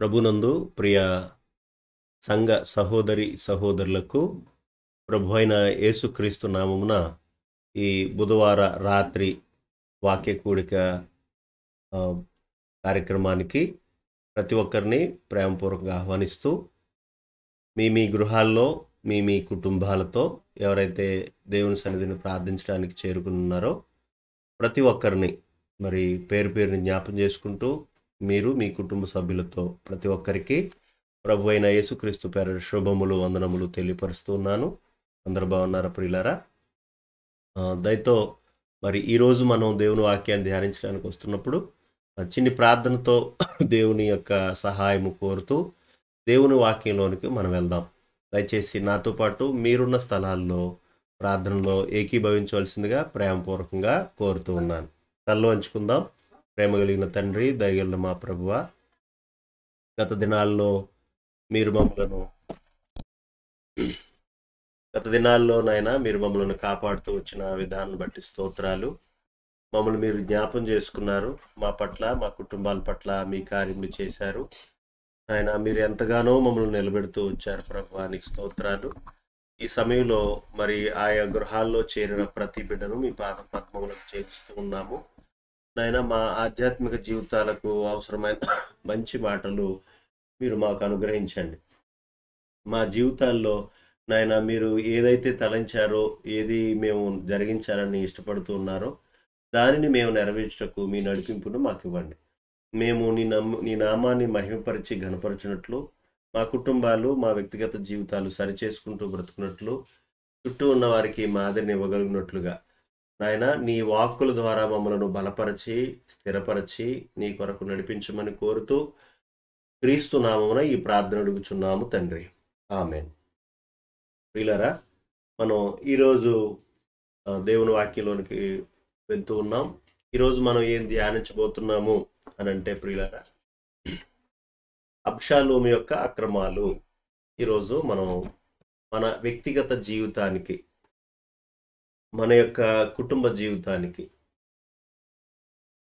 ప్రభునందు ప్రియ సంఘ సహోదరి సహోదరులకు ప్రభు అయిన యేసుక్రీస్తు నామమున ఈ బుధవార రాత్రి వాక్య కూడిక ఆ, కార్యక్రమానికి ప్రతి ఒక్కరిని ప్రేమపూర్వకంగా ఆహ్వానిస్తూ మీ గృహాల్లో మీ కుటుంబాలతో ఎవరైతే దేవుని సన్నిధిని ప్రార్థించడానికి చేరుకున్నారో ప్రతి ఒక్కరిని మరి పేరు పేరుని జ్ఞాపం చేసుకుంటూ మీరు మీ కుటుంబ సభ్యులతో ప్రతి ఒక్కరికి ప్రభు అయిన యేసుక్రీస్తు పేర శుభములు వందనములు తెలియపరుస్తూ ఉన్నాను. అందరు బాగున్నారా ప్రియులారా? దయతో మరి ఈరోజు మనం దేవుని వాక్యాన్ని ధ్యానించడానికి వస్తున్నప్పుడు చిన్ని ప్రార్థనతో దేవుని యొక్క సహాయము కోరుతూ దేవుని వాక్యంలోనికి మనం వెళ్దాం. దయచేసి నాతో పాటు మీరున్న స్థలాల్లో ప్రార్థనలో ఏకీభవించవలసిందిగా ప్రేమపూర్వకంగా కోరుతూ ఉన్నాను. తల్లో ఉంచుకుందాం. ప్రేమ కలిగిన తండ్రి, దయగలిగిన మా ప్రభువ, గత దినాల్లో నాయన మీరు మమ్మల్ని కాపాడుతూ వచ్చిన విధానం బట్టి స్తోత్రాలు. మమ్మల్ని మీరు జ్ఞాపం చేసుకున్నారు. మా పట్ల, మా కుటుంబాల పట్ల మీ కార్యములు చేశారు. ఆయన మీరు ఎంతగానో మమ్మల్ని నిలబెడుతూ వచ్చారు ప్రభువా, నీకు స్తోత్రాలు. ఈ సమయంలో మరి ఆయా గృహాల్లో చేరిన ప్రతి బిడ్డను మీ పాద పద్మములకు చేరుస్తూ ఉన్నాము. నాయన మా ఆధ్యాత్మిక జీవితాలకు అవసరమైన మంచి మాటలు మీరు మాకు అనుగ్రహించండి. మా జీవితాల్లో నాయన మీరు ఏదైతే తలంచారో, ఏది మేము జరిగించాలని ఇష్టపడుతూ ఉన్నారో దానిని మేము నెరవేర్చటకు మీ నడిపింపును మాకు ఇవ్వండి. మేము నీ నామాన్ని మహిమపరిచి ఘనపరచినట్లు, మా కుటుంబాలు మా వ్యక్తిగత జీవితాలు సరిచేసుకుంటూ బ్రతుకున్నట్లు, చుట్టూ ఉన్న వారికి మాదిరిని ఇవ్వగలిగినట్లుగా నాయన నీ వాక్కుల ద్వారా మమ్మలను బలపరిచి స్థిరపరిచి నీ కొరకు నడిపించమని కోరుతూ క్రీస్తు నామమున ఈ ప్రార్థన అడుగుచున్నాము తండ్రి, ఆమేన్. ప్రియులారా, మనం ఈరోజు దేవుని వాక్యంలోనికి వెళ్తూ ఉన్నాం. ఈరోజు మనం ఏం ధ్యానించబోతున్నాము అని అంటే ప్రియులారా, అబ్షాలోము యొక్క అక్రమాలు. ఈరోజు మనం మన వ్యక్తిగత జీవితానికి, మన యొక్క కుటుంబ జీవితానికి,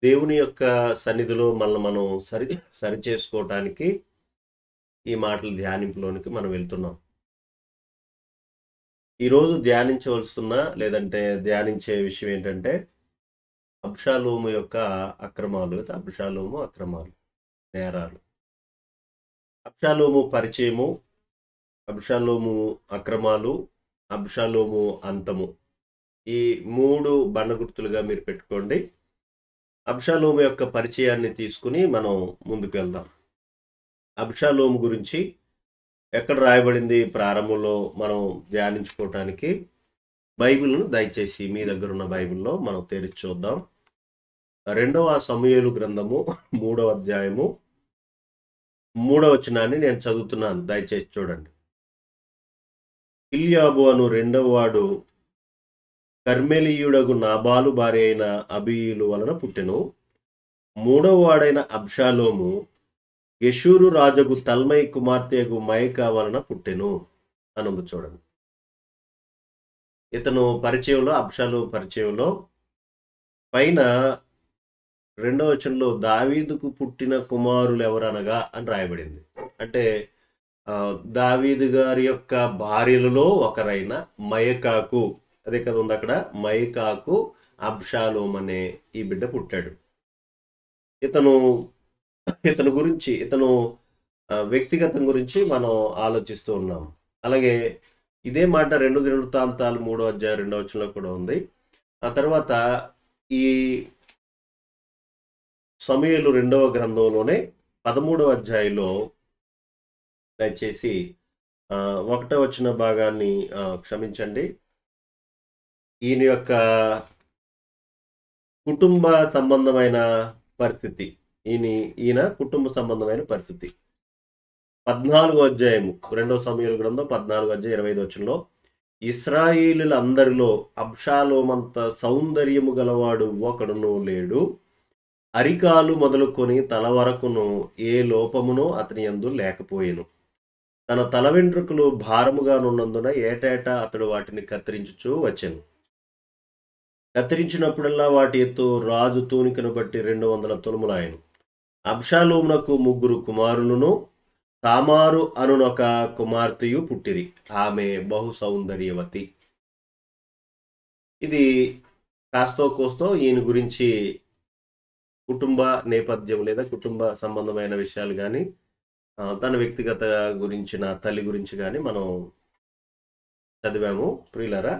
దేవుని యొక్క సన్నిధిలో మనం సరి చేసుకోవటానికి ఈ మాటల ధ్యానింపులోనికి మనం వెళ్తున్నాం. ఈరోజు ధ్యానించవలసిన లేదంటే ధ్యానించే విషయం ఏంటంటే అబ్షాలోము యొక్క అక్రమాలు, అక్రమాలు, నేరాలు. అబ్షాలోము పరిచయము, అబ్షాలోము అక్రమాలు, అబ్షాలోము అంతము, ఈ 3 బండగుర్తులుగా మీరు పెట్టుకోండి. అబ్షాలోము యొక్క పరిచయాన్ని తీసుకుని మనం ముందుకు వెళ్దాం. అబ్షాలోము గురించి ఎక్కడ రాయబడింది ప్రారంభంలో మనం ధ్యానించుకోవటానికి బైబిల్ను దయచేసి మీ దగ్గర ఉన్న బైబిల్లో మనం తెరిచి చూద్దాం. 2వ సమూయేలు గ్రంథము 3వ అధ్యాయము 3వ వచనాన్ని నేను చదువుతున్నాను, దయచేసి చూడండి. ఇల్యాబు అను 2వ వాడు కర్మెలీయుడగు నాబాలు భార్య అయిన అబీయులు వలన పుట్టెను. 3వ వాడైన అబ్షాలోము గెషూరు రాజుకు తల్మై కుమార్తెగు మయకా వలన పుట్టెను అని చూడండి. ఇతను పరిచయంలో, అబ్షాలోము పరిచయంలో పైన 2వ వచనంలో దావీదుకు పుట్టిన కుమారులు ఎవరనగా అని రాయబడింది. అంటే దావీదు గారి యొక్క భార్యలలో ఒకరైన మయకాకు, అదే కదా ఉంది అక్కడ, మయకాకు అబ్షాలోము అనే ఈ బిడ్డ పుట్టాడు. ఇతను గురించి, ఇతను వ్యక్తిగతం గురించి మనం ఆలోచిస్తూ ఉన్నాం. అలాగే ఇదే మాట 2 దినవృత్తాంతాలు 3వ అధ్యాయం 2వ వచనంలో కూడా ఉంది. ఆ తర్వాత ఈ సమూయేలు 2వ గ్రంథంలోనే 13వ అధ్యాయంలో దయచేసి 1వ వచన భాగాన్ని క్షమించండి, ఈయన యొక్క కుటుంబ సంబంధమైన పరిస్థితి, ఈయన కుటుంబ సంబంధమైన పరిస్థితి 14వ అధ్యాయము 2వ సమూయేలు గ్రంథం 14వ అధ్యాయం 25వ వచనంలో, ఇశ్రాయేలులందరిలో అబ్షాలోమంత సౌందర్యము గలవాడు ఒకడును లేడు, అరికాలు మొదలుకొని తల వరకును ఏ లోపమునో అతని యందు లేకపోయెను. తన తల వెంట్రుకలు భారముగానున్నందున ఏటేటా అతడు వాటిని కత్తిరించుచూ వచ్చెను. కత్తిరించినప్పుడల్లా వాటి ఎత్తు రాజు తూనికను బట్టి 200 తులములాయెను. అబ్షాలోమునకు 3 కుమారులను తామారు అనునొక కుమార్తెయు పుట్టిరి. ఆమె బహు సౌందర్యవతి. ఇది కాస్తో కోస్తో ఈయన గురించి కుటుంబ నేపథ్యం లేదా కుటుంబ సంబంధమైన విషయాలు కానీ, తన వ్యక్తిగత గురించిన తల్లి గురించి కానీ మనం చదివాము ప్రియులారా.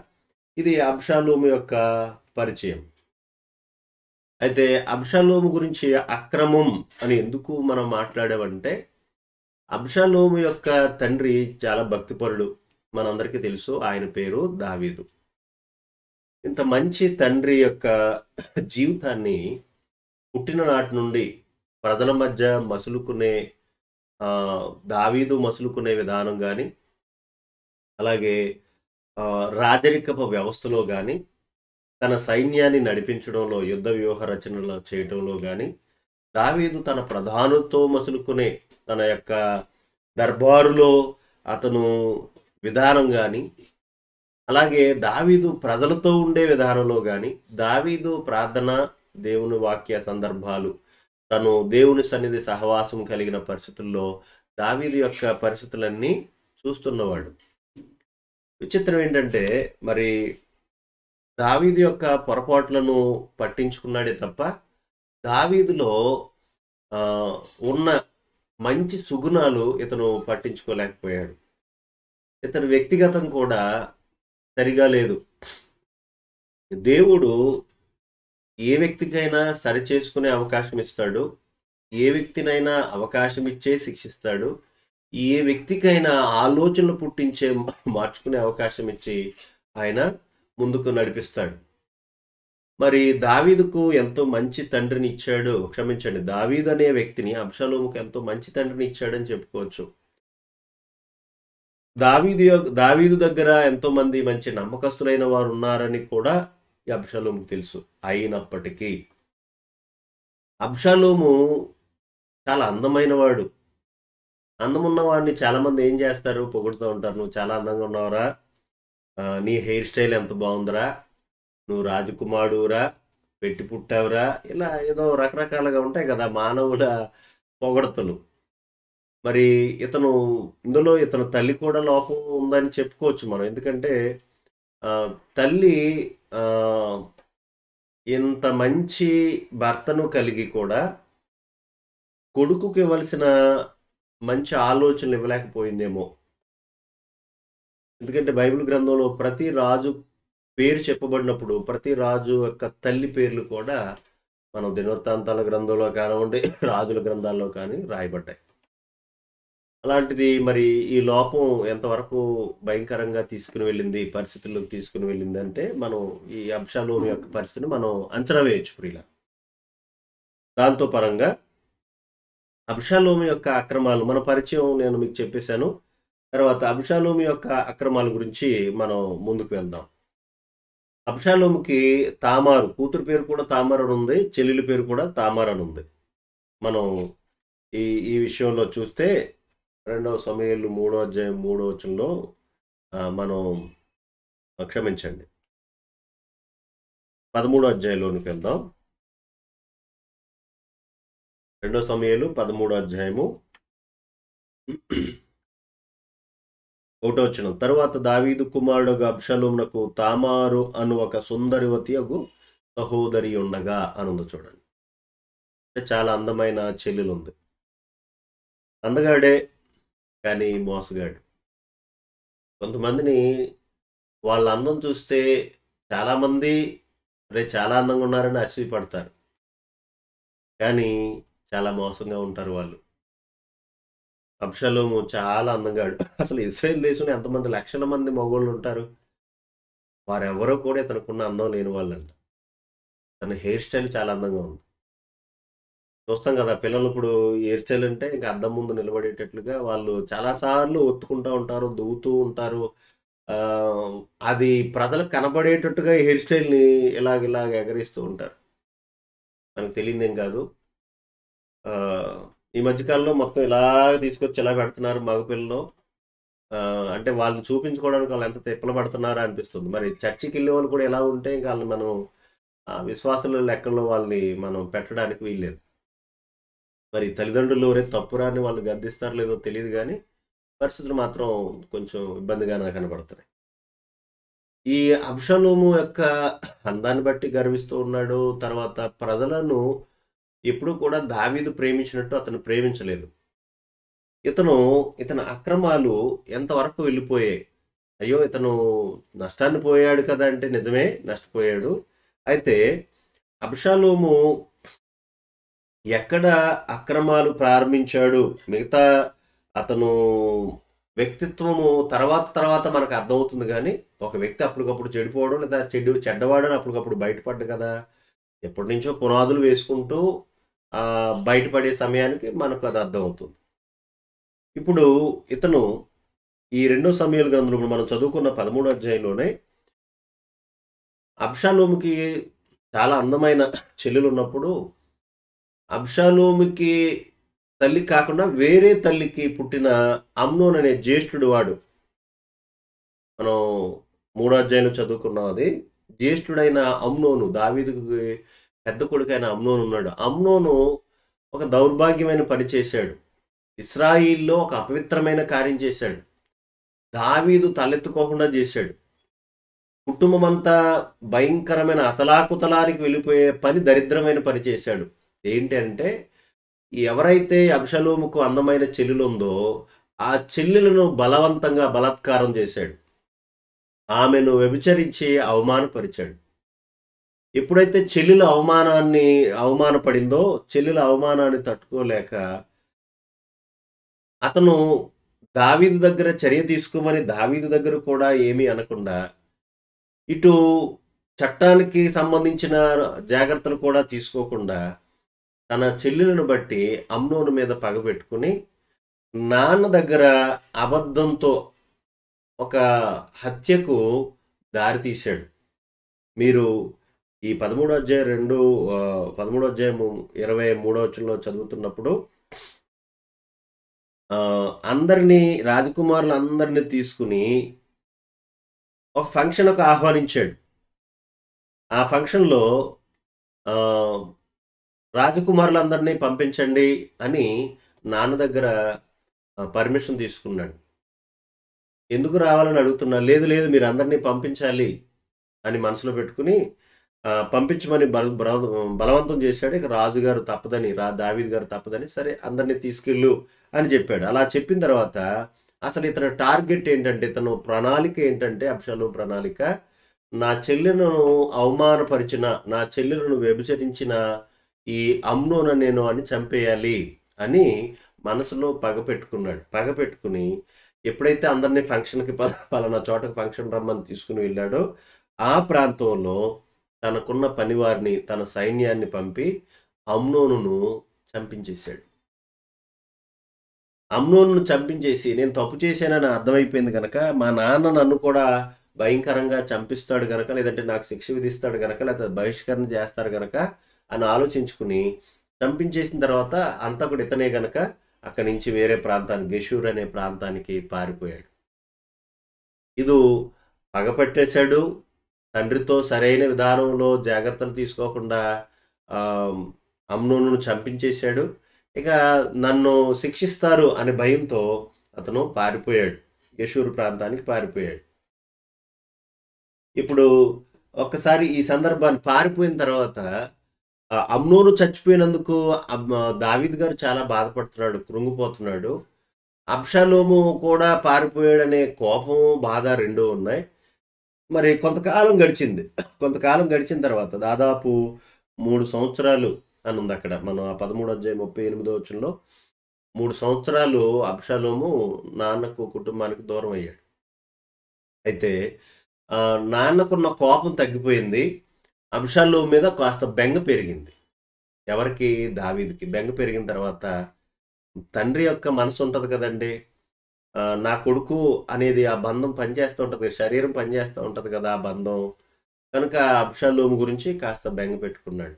ఇది అబ్షాలోము యొక్క పరిచయం. అయితే అబ్షాలోము గురించి అక్రమం అని ఎందుకు మనం మాట్లాడామంటే, అబ్షాలోము యొక్క తండ్రి చాలా భక్తిపరుడు. మనందరికీ తెలుసు, ఆయన పేరు దావీదు. ఇంత మంచి తండ్రి యొక్క జీవితాన్ని పుట్టిన నాటి నుండి ప్రజల మధ్య మసులుకునే దావీదు మసులుకునే విధానం కానీ, అలాగే రాజరికపు వ్యవస్థలో కానీ, తన సైన్యాన్ని నడిపించడంలో, యుద్ధ వ్యూహ రచనలు చేయటంలో కానీ, దావీదు తన ప్రధానులతో మసులుకునే తన యొక్క దర్బారులో అతను విధానం కానీ, అలాగే దావీదు ప్రజలతో ఉండే విధానంలో కానీ, దావీదు ప్రార్థన, దేవుని వాక్య సందర్భాలు, తను దేవుని సన్నిధి సహవాసం కలిగిన పరిస్థితుల్లో దావీదు యొక్క పరిస్థితులన్నీ చూస్తున్నవాడు. విచిత్రం ఏంటంటే, మరి దావీదు యొక్క పొరపాట్లను పట్టించుకున్నాడే తప్ప దావీదులో ఉన్న మంచి సుగుణాలు ఇతను పట్టించుకోలేకపోయాడు. ఇతని వ్యక్తిగతం కూడా సరిగా లేదు. దేవుడు ఏ వ్యక్తికైనా సరి చేసుకునే అవకాశం ఇస్తాడు, ఏ వ్యక్తినైనా అవకాశం ఇచ్చే శిక్షిస్తాడు, ఏ వ్యక్తికైనా ఆలోచనలు పుట్టించే మార్చుకునే అవకాశం ఇచ్చి ఆయన ముందుకు నడిపిస్తాడు. మరి దావీదుకు ఎంతో మంచి తండ్రిని ఇచ్చాడు, క్షమించండి, దావీదు అనే వ్యక్తిని అబ్షాలోముకు ఎంతో మంచి తండ్రిని ఇచ్చాడని చెప్పుకోవచ్చు. దావీదు దగ్గర ఎంతో మంది మంచి నమ్మకస్తులైన వారు ఉన్నారని కూడా ఈ అబ్షాలోముకు తెలుసు. అయినప్పటికీ అబ్షాలోము చాలా అందమైన వాడు. అందమున్న వాడిని చాలా మంది ఏం చేస్తారు, పొగుడుతూ ఉంటారు. నువ్వు చాలా అందంగా ఉన్నావురా, నీ హెయిర్ స్టైల్ ఎంత బాగుందిరా, నువ్వు రాజకుమారుడురా, పెట్టి పుట్టావురా, ఇలా ఏదో రకరకాలుగా ఉంటాయి కదా మానవుల పొగడతలు. మరి ఇందులో ఇతను తల్లి కూడా లోపం ఉందని చెప్పుకోవచ్చు మనం. ఎందుకంటే తల్లి ఇంత మంచి భర్తను కలిగి కూడా కొడుకుకి ఇవ్వాల్సిన మంచి ఆలోచనలు ఇవ్వలేకపోయిందేమో. ఎందుకంటే బైబిల్ గ్రంథంలో ప్రతి రాజు పేరు చెప్పబడినప్పుడు ప్రతి రాజు యొక్క తల్లి పేర్లు కూడా మనం దినవృత్తాంతాల గ్రంథంలో కానివ్వండి, రాజుల గ్రంథాల్లో కానీ రాయబడ్డాయి. అలాంటిది మరి ఈ లోపం ఎంతవరకు భయంకరంగా తీసుకుని వెళ్ళింది, పరిస్థితుల్లోకి తీసుకుని వెళ్ళింది అంటే మనం ఈ అబ్షాలోము యొక్క పరిస్థితిని మనం అంచనా వేయచ్చు ప్రియుల. దాంతో పరంగా అబ్షాలోము యొక్క అక్రమాలు మన పరిచయం నేను మీకు చెప్పేశాను. తర్వాత అబ్షాలోము యొక్క అక్రమాల గురించి మనం ముందుకు వెళ్దాం. అబ్షాలోముకి తామారు కూతురు పేరు కూడా తామారు అని ఉంది, చెల్లెలి పేరు కూడా తామారు అని ఉంది. మనం ఈ విషయంలో చూస్తే 2 సమూయేలు 3వ అధ్యాయం 3వ వచనంలో మనం క్షమించండి 13వ అధ్యాయంలోనికి వెళ్దాం. 2 సమూయేలు 13వ అధ్యాయము 1వ వచనం. తరువాత దావీదు కుమారుడుగా అబ్షాలోమునకు తామారు అను ఒక సుందరివతి అగు సహోదరి ఉండగా అనుంది. చూడండి, చాలా అందమైన చెల్లెలు ఉంది. అందగాడే కానీ మోసగాడు. కొంతమందిని వాళ్ళ అందం చూస్తే చాలామంది చాలా అందంగా ఉన్నారని అసూయపడతారు, కానీ చాలా మోసంగా ఉంటారు వాళ్ళు. అబ్షాలోము చాలా అందంగాడు. అసలు ఇశ్రాయేల్ దేశంలో ఎంతమంది లక్షల మంది మగవాళ్ళు ఉంటారు, వారెవరో కూడా ఇతనుకున్న అందం లేని వాళ్ళంట. తన హెయిర్ స్టైల్ చాలా అందంగా ఉంది. చూస్తాం కదా పిల్లలు, ఇప్పుడు హెయిర్ స్టైల్ అంటే ఇంకా అద్దం ముందు నిలబడేటట్లుగా వాళ్ళు చాలాసార్లు ఒత్తుకుంటూ ఉంటారు, దువ్వుతూ ఉంటారు. అది ప్రజలకు కనబడేటట్టుగా హెయిర్ స్టైల్ని ఇలాగ ఎగరేస్తూ ఉంటారు. మనకు తెలియదేం కాదు. ఈ మధ్యకాలంలో మొత్తం ఇలాగ తీసుకొచ్చి ఇలా పెడుతున్నారు మగపిల్లలు. అంటే వాళ్ళని చూపించుకోవడానికి వాళ్ళు ఎంత తిప్పలు పడుతున్నారా అనిపిస్తుంది. మరి చర్చికి వెళ్ళే వాళ్ళు కూడా ఎలా ఉంటే ఇంకా వాళ్ళని మనం విశ్వాసుల లెక్కల్లో వాళ్ళని మనం పెట్టడానికి వీల్లేదు. మరి తల్లిదండ్రులు ఒరే తప్పురా అని వాళ్ళు గద్దిస్తారో లేదో తెలీదు గానీ, పరిస్థితులు మాత్రం కొంచెం ఇబ్బందిగానే కనపడుతున్నాయి. ఈ అబ్షాలోము యొక్క అందాన్ని బట్టి గర్విస్తూ ఉన్నాడు. తర్వాత ప్రజలను ఎప్పుడూ కూడా దావీదు ప్రేమించినట్టు అతను ప్రేమించలేదు. ఇతను ఇతని అక్రమాలు ఎంతవరకు వెళ్ళిపోయాయి. అయ్యో! ఇతను నష్టాన్ని పోయాడు కదా! అంటే నిజమే నష్టపోయాడు. అయితే అబ్షాలోము ఎక్కడ అక్రమాలు ప్రారంభించాడు, మిగతా అతను వ్యక్తిత్వము తర్వాత తర్వాత మనకు అర్థమవుతుంది గానీ, ఒక వ్యక్తి అప్పటికప్పుడు చెడిపోవడం లేదా చెడ్డవాడని అప్పటికప్పుడు బయటపడ్డు కదా! ఎప్పటినుంచో పునాదులు వేసుకుంటూ బయటపడే సమయానికి మనకు అది అర్థమవుతుంది. ఇప్పుడు ఇతను ఈ 2 సమూయేలు గ్రంథంలో ఇప్పుడు మనం చదువుకున్న 13 అధ్యాయంలోనే అబ్షాలోముకి చాలా అందమైన చెల్లెలున్నప్పుడు, అబ్షాలోముకి తల్లి కాకుండా వేరే తల్లికి పుట్టిన అమ్నోన్ అనే జ్యేష్ఠుడు వాడు. మనం 3 అధ్యాయంలో చదువుకున్నాం అది. జ్యేష్ఠుడైన అమ్నోను, దావీదుకి పెద్ద కొడుకైన అమ్నోను ఉన్నాడు. అమ్నోను ఒక దౌర్భాగ్యమైన పని చేశాడు. ఇశ్రాయేలులో ఒక అపవిత్రమైన కార్యం చేశాడు. దావీదు తలెత్తుకోకుండా చేశాడు. కుటుంబమంతా భయంకరమైన అతలాకుతలానికి వెళ్ళిపోయే పని, దరిద్రమైన పని చేశాడు. ఏంటి అంటే, ఎవరైతే అబ్షాలోముకు అందమైన చెల్లెలుందో, ఆ చెల్లెలను బలవంతంగా బలాత్కారం చేశాడు. ఆమెను వ్యభిచరించి అవమానపరిచాడు. ఎప్పుడైతే చెల్లెలు అవమానపడిందో, చెల్లెల అవమానాన్ని తట్టుకోలేక అతను దావీదు దగ్గర చర్య తీసుకోమని దావీదు దగ్గర కూడా ఏమీ అనకుండా, ఇటు చట్టానికి సంబంధించిన జాగ్రత్తలు కూడా తీసుకోకుండా, తన చెల్లెలను బట్టి అమ్నోను మీద పగబెట్టుకుని, నాన్న దగ్గర అబద్ధంతో ఒక హత్యకు దారితీశాడు. మీరు ఈ 13 అధ్యాయం 13 అధ్యాయము 23వ వచనంలో చదువుతున్నప్పుడు అందరినీ రాజకుమారులందరినీ తీసుకుని ఒక ఫంక్షన్‌కు ఆహ్వానించాడు. ఆ ఫంక్షన్‌లో రాజకుమారులందరినీ పంపించండి అని నాన్న దగ్గర పర్మిషన్ తీసుకున్నాడు. ఎందుకు రావాలని అడుగుతున్నా, లేదు లేదు మీరందరినీ పంపించాలి అని మనసులో పెట్టుకుని పంపించమని బలవంతం చేశాడు. ఇక రాజుగారు తప్పదని, దావీదు గారు తప్పదని, సరే అందరినీ తీసుకెళ్ళు అని చెప్పాడు. అలా చెప్పిన తర్వాత అసలు ఇతని టార్గెట్ ఏంటంటే, ఇతను ప్రణాళిక ఏంటంటే, అబ్షాలోము ప్రణాళిక, నా చెల్లెలను అవమానపరిచిన, నా చెల్లెలను వ్యభిచరించిన ఈ అమ్నోను నేను అని చంపేయాలి అని మనసులో పగపెట్టుకుని ఎప్పుడైతే అందరినీ ఫంక్షన్కి పలానా చోటకి ఫంక్షన్ రమ్మని తీసుకుని వెళ్ళాడో, ఆ ప్రాంతంలో తనకున్న పనివారిని, తన సైన్యాన్ని పంపి అమ్నోనును చంపించేశాడు. అమ్నోనును చంపించేసి, నేను తప్పు చేశానని అర్థమైపోయింది కనుక, మా నాన్న నన్ను కూడా భయంకరంగా చంపిస్తాడు గనక, లేదంటే నాకు శిక్ష విధిస్తాడు గనక, లేకపోతే బహిష్కరణ చేస్తాడు గనక అని ఆలోచించుకుని చంపించేసిన తర్వాత అంతకుడు ఇతనే గనక అక్కడి నుంచి వేరే ప్రాంతానికి, గెషూర్ అనే ప్రాంతానికి పారిపోయాడు. ఇది పగపట్టేశాడు. తండ్రితో సరైన విధానంలో జాగ్రత్తలు తీసుకోకుండా అమ్నోనును చంపించేశాడు. ఇక నన్ను శిక్షిస్తారు అనే భయంతో అతను పారిపోయాడు. గెషూరు ప్రాంతానికి పారిపోయాడు. ఇప్పుడు ఒక్కసారి ఈ సందర్భాన్ని పారిపోయిన తర్వాత అమ్నోను చచ్చిపోయినందుకు దావీదు గారు చాలా బాధపడుతున్నాడు, కృంగిపోతున్నాడు. అబ్షాలోము కూడా పారిపోయాడనే కోపం, బాధ రెండూ ఉన్నాయి. మరి కొంతకాలం గడిచింది. కొంతకాలం గడిచిన తర్వాత దాదాపు 3 సంవత్సరాలు అని ఉంది అక్కడ. మనం ఆ 13 అధ్యాయం 38వ వచనంలో 3 సంవత్సరాలు అబ్షాలోము నాన్నకు, కుటుంబానికి దూరం అయ్యాడు. అయితే నాన్నకున్న కోపం తగ్గిపోయింది. అబ్షాలోము మీద కాస్త బెంగ పెరిగింది. ఎవరికి? దావీదుకి. బెంగ పెరిగిన తర్వాత తండ్రి యొక్క మనసు ఉంటుంది కదండి, నా కొడుకు అనేది ఆ బంధం పనిచేస్తూ ఉంటుంది, శరీరం పనిచేస్తూ ఉంటుంది కదా ఆ బంధం. కనుక అబ్షాలోము గురించి కాస్త బెంగ పెట్టుకున్నాడు.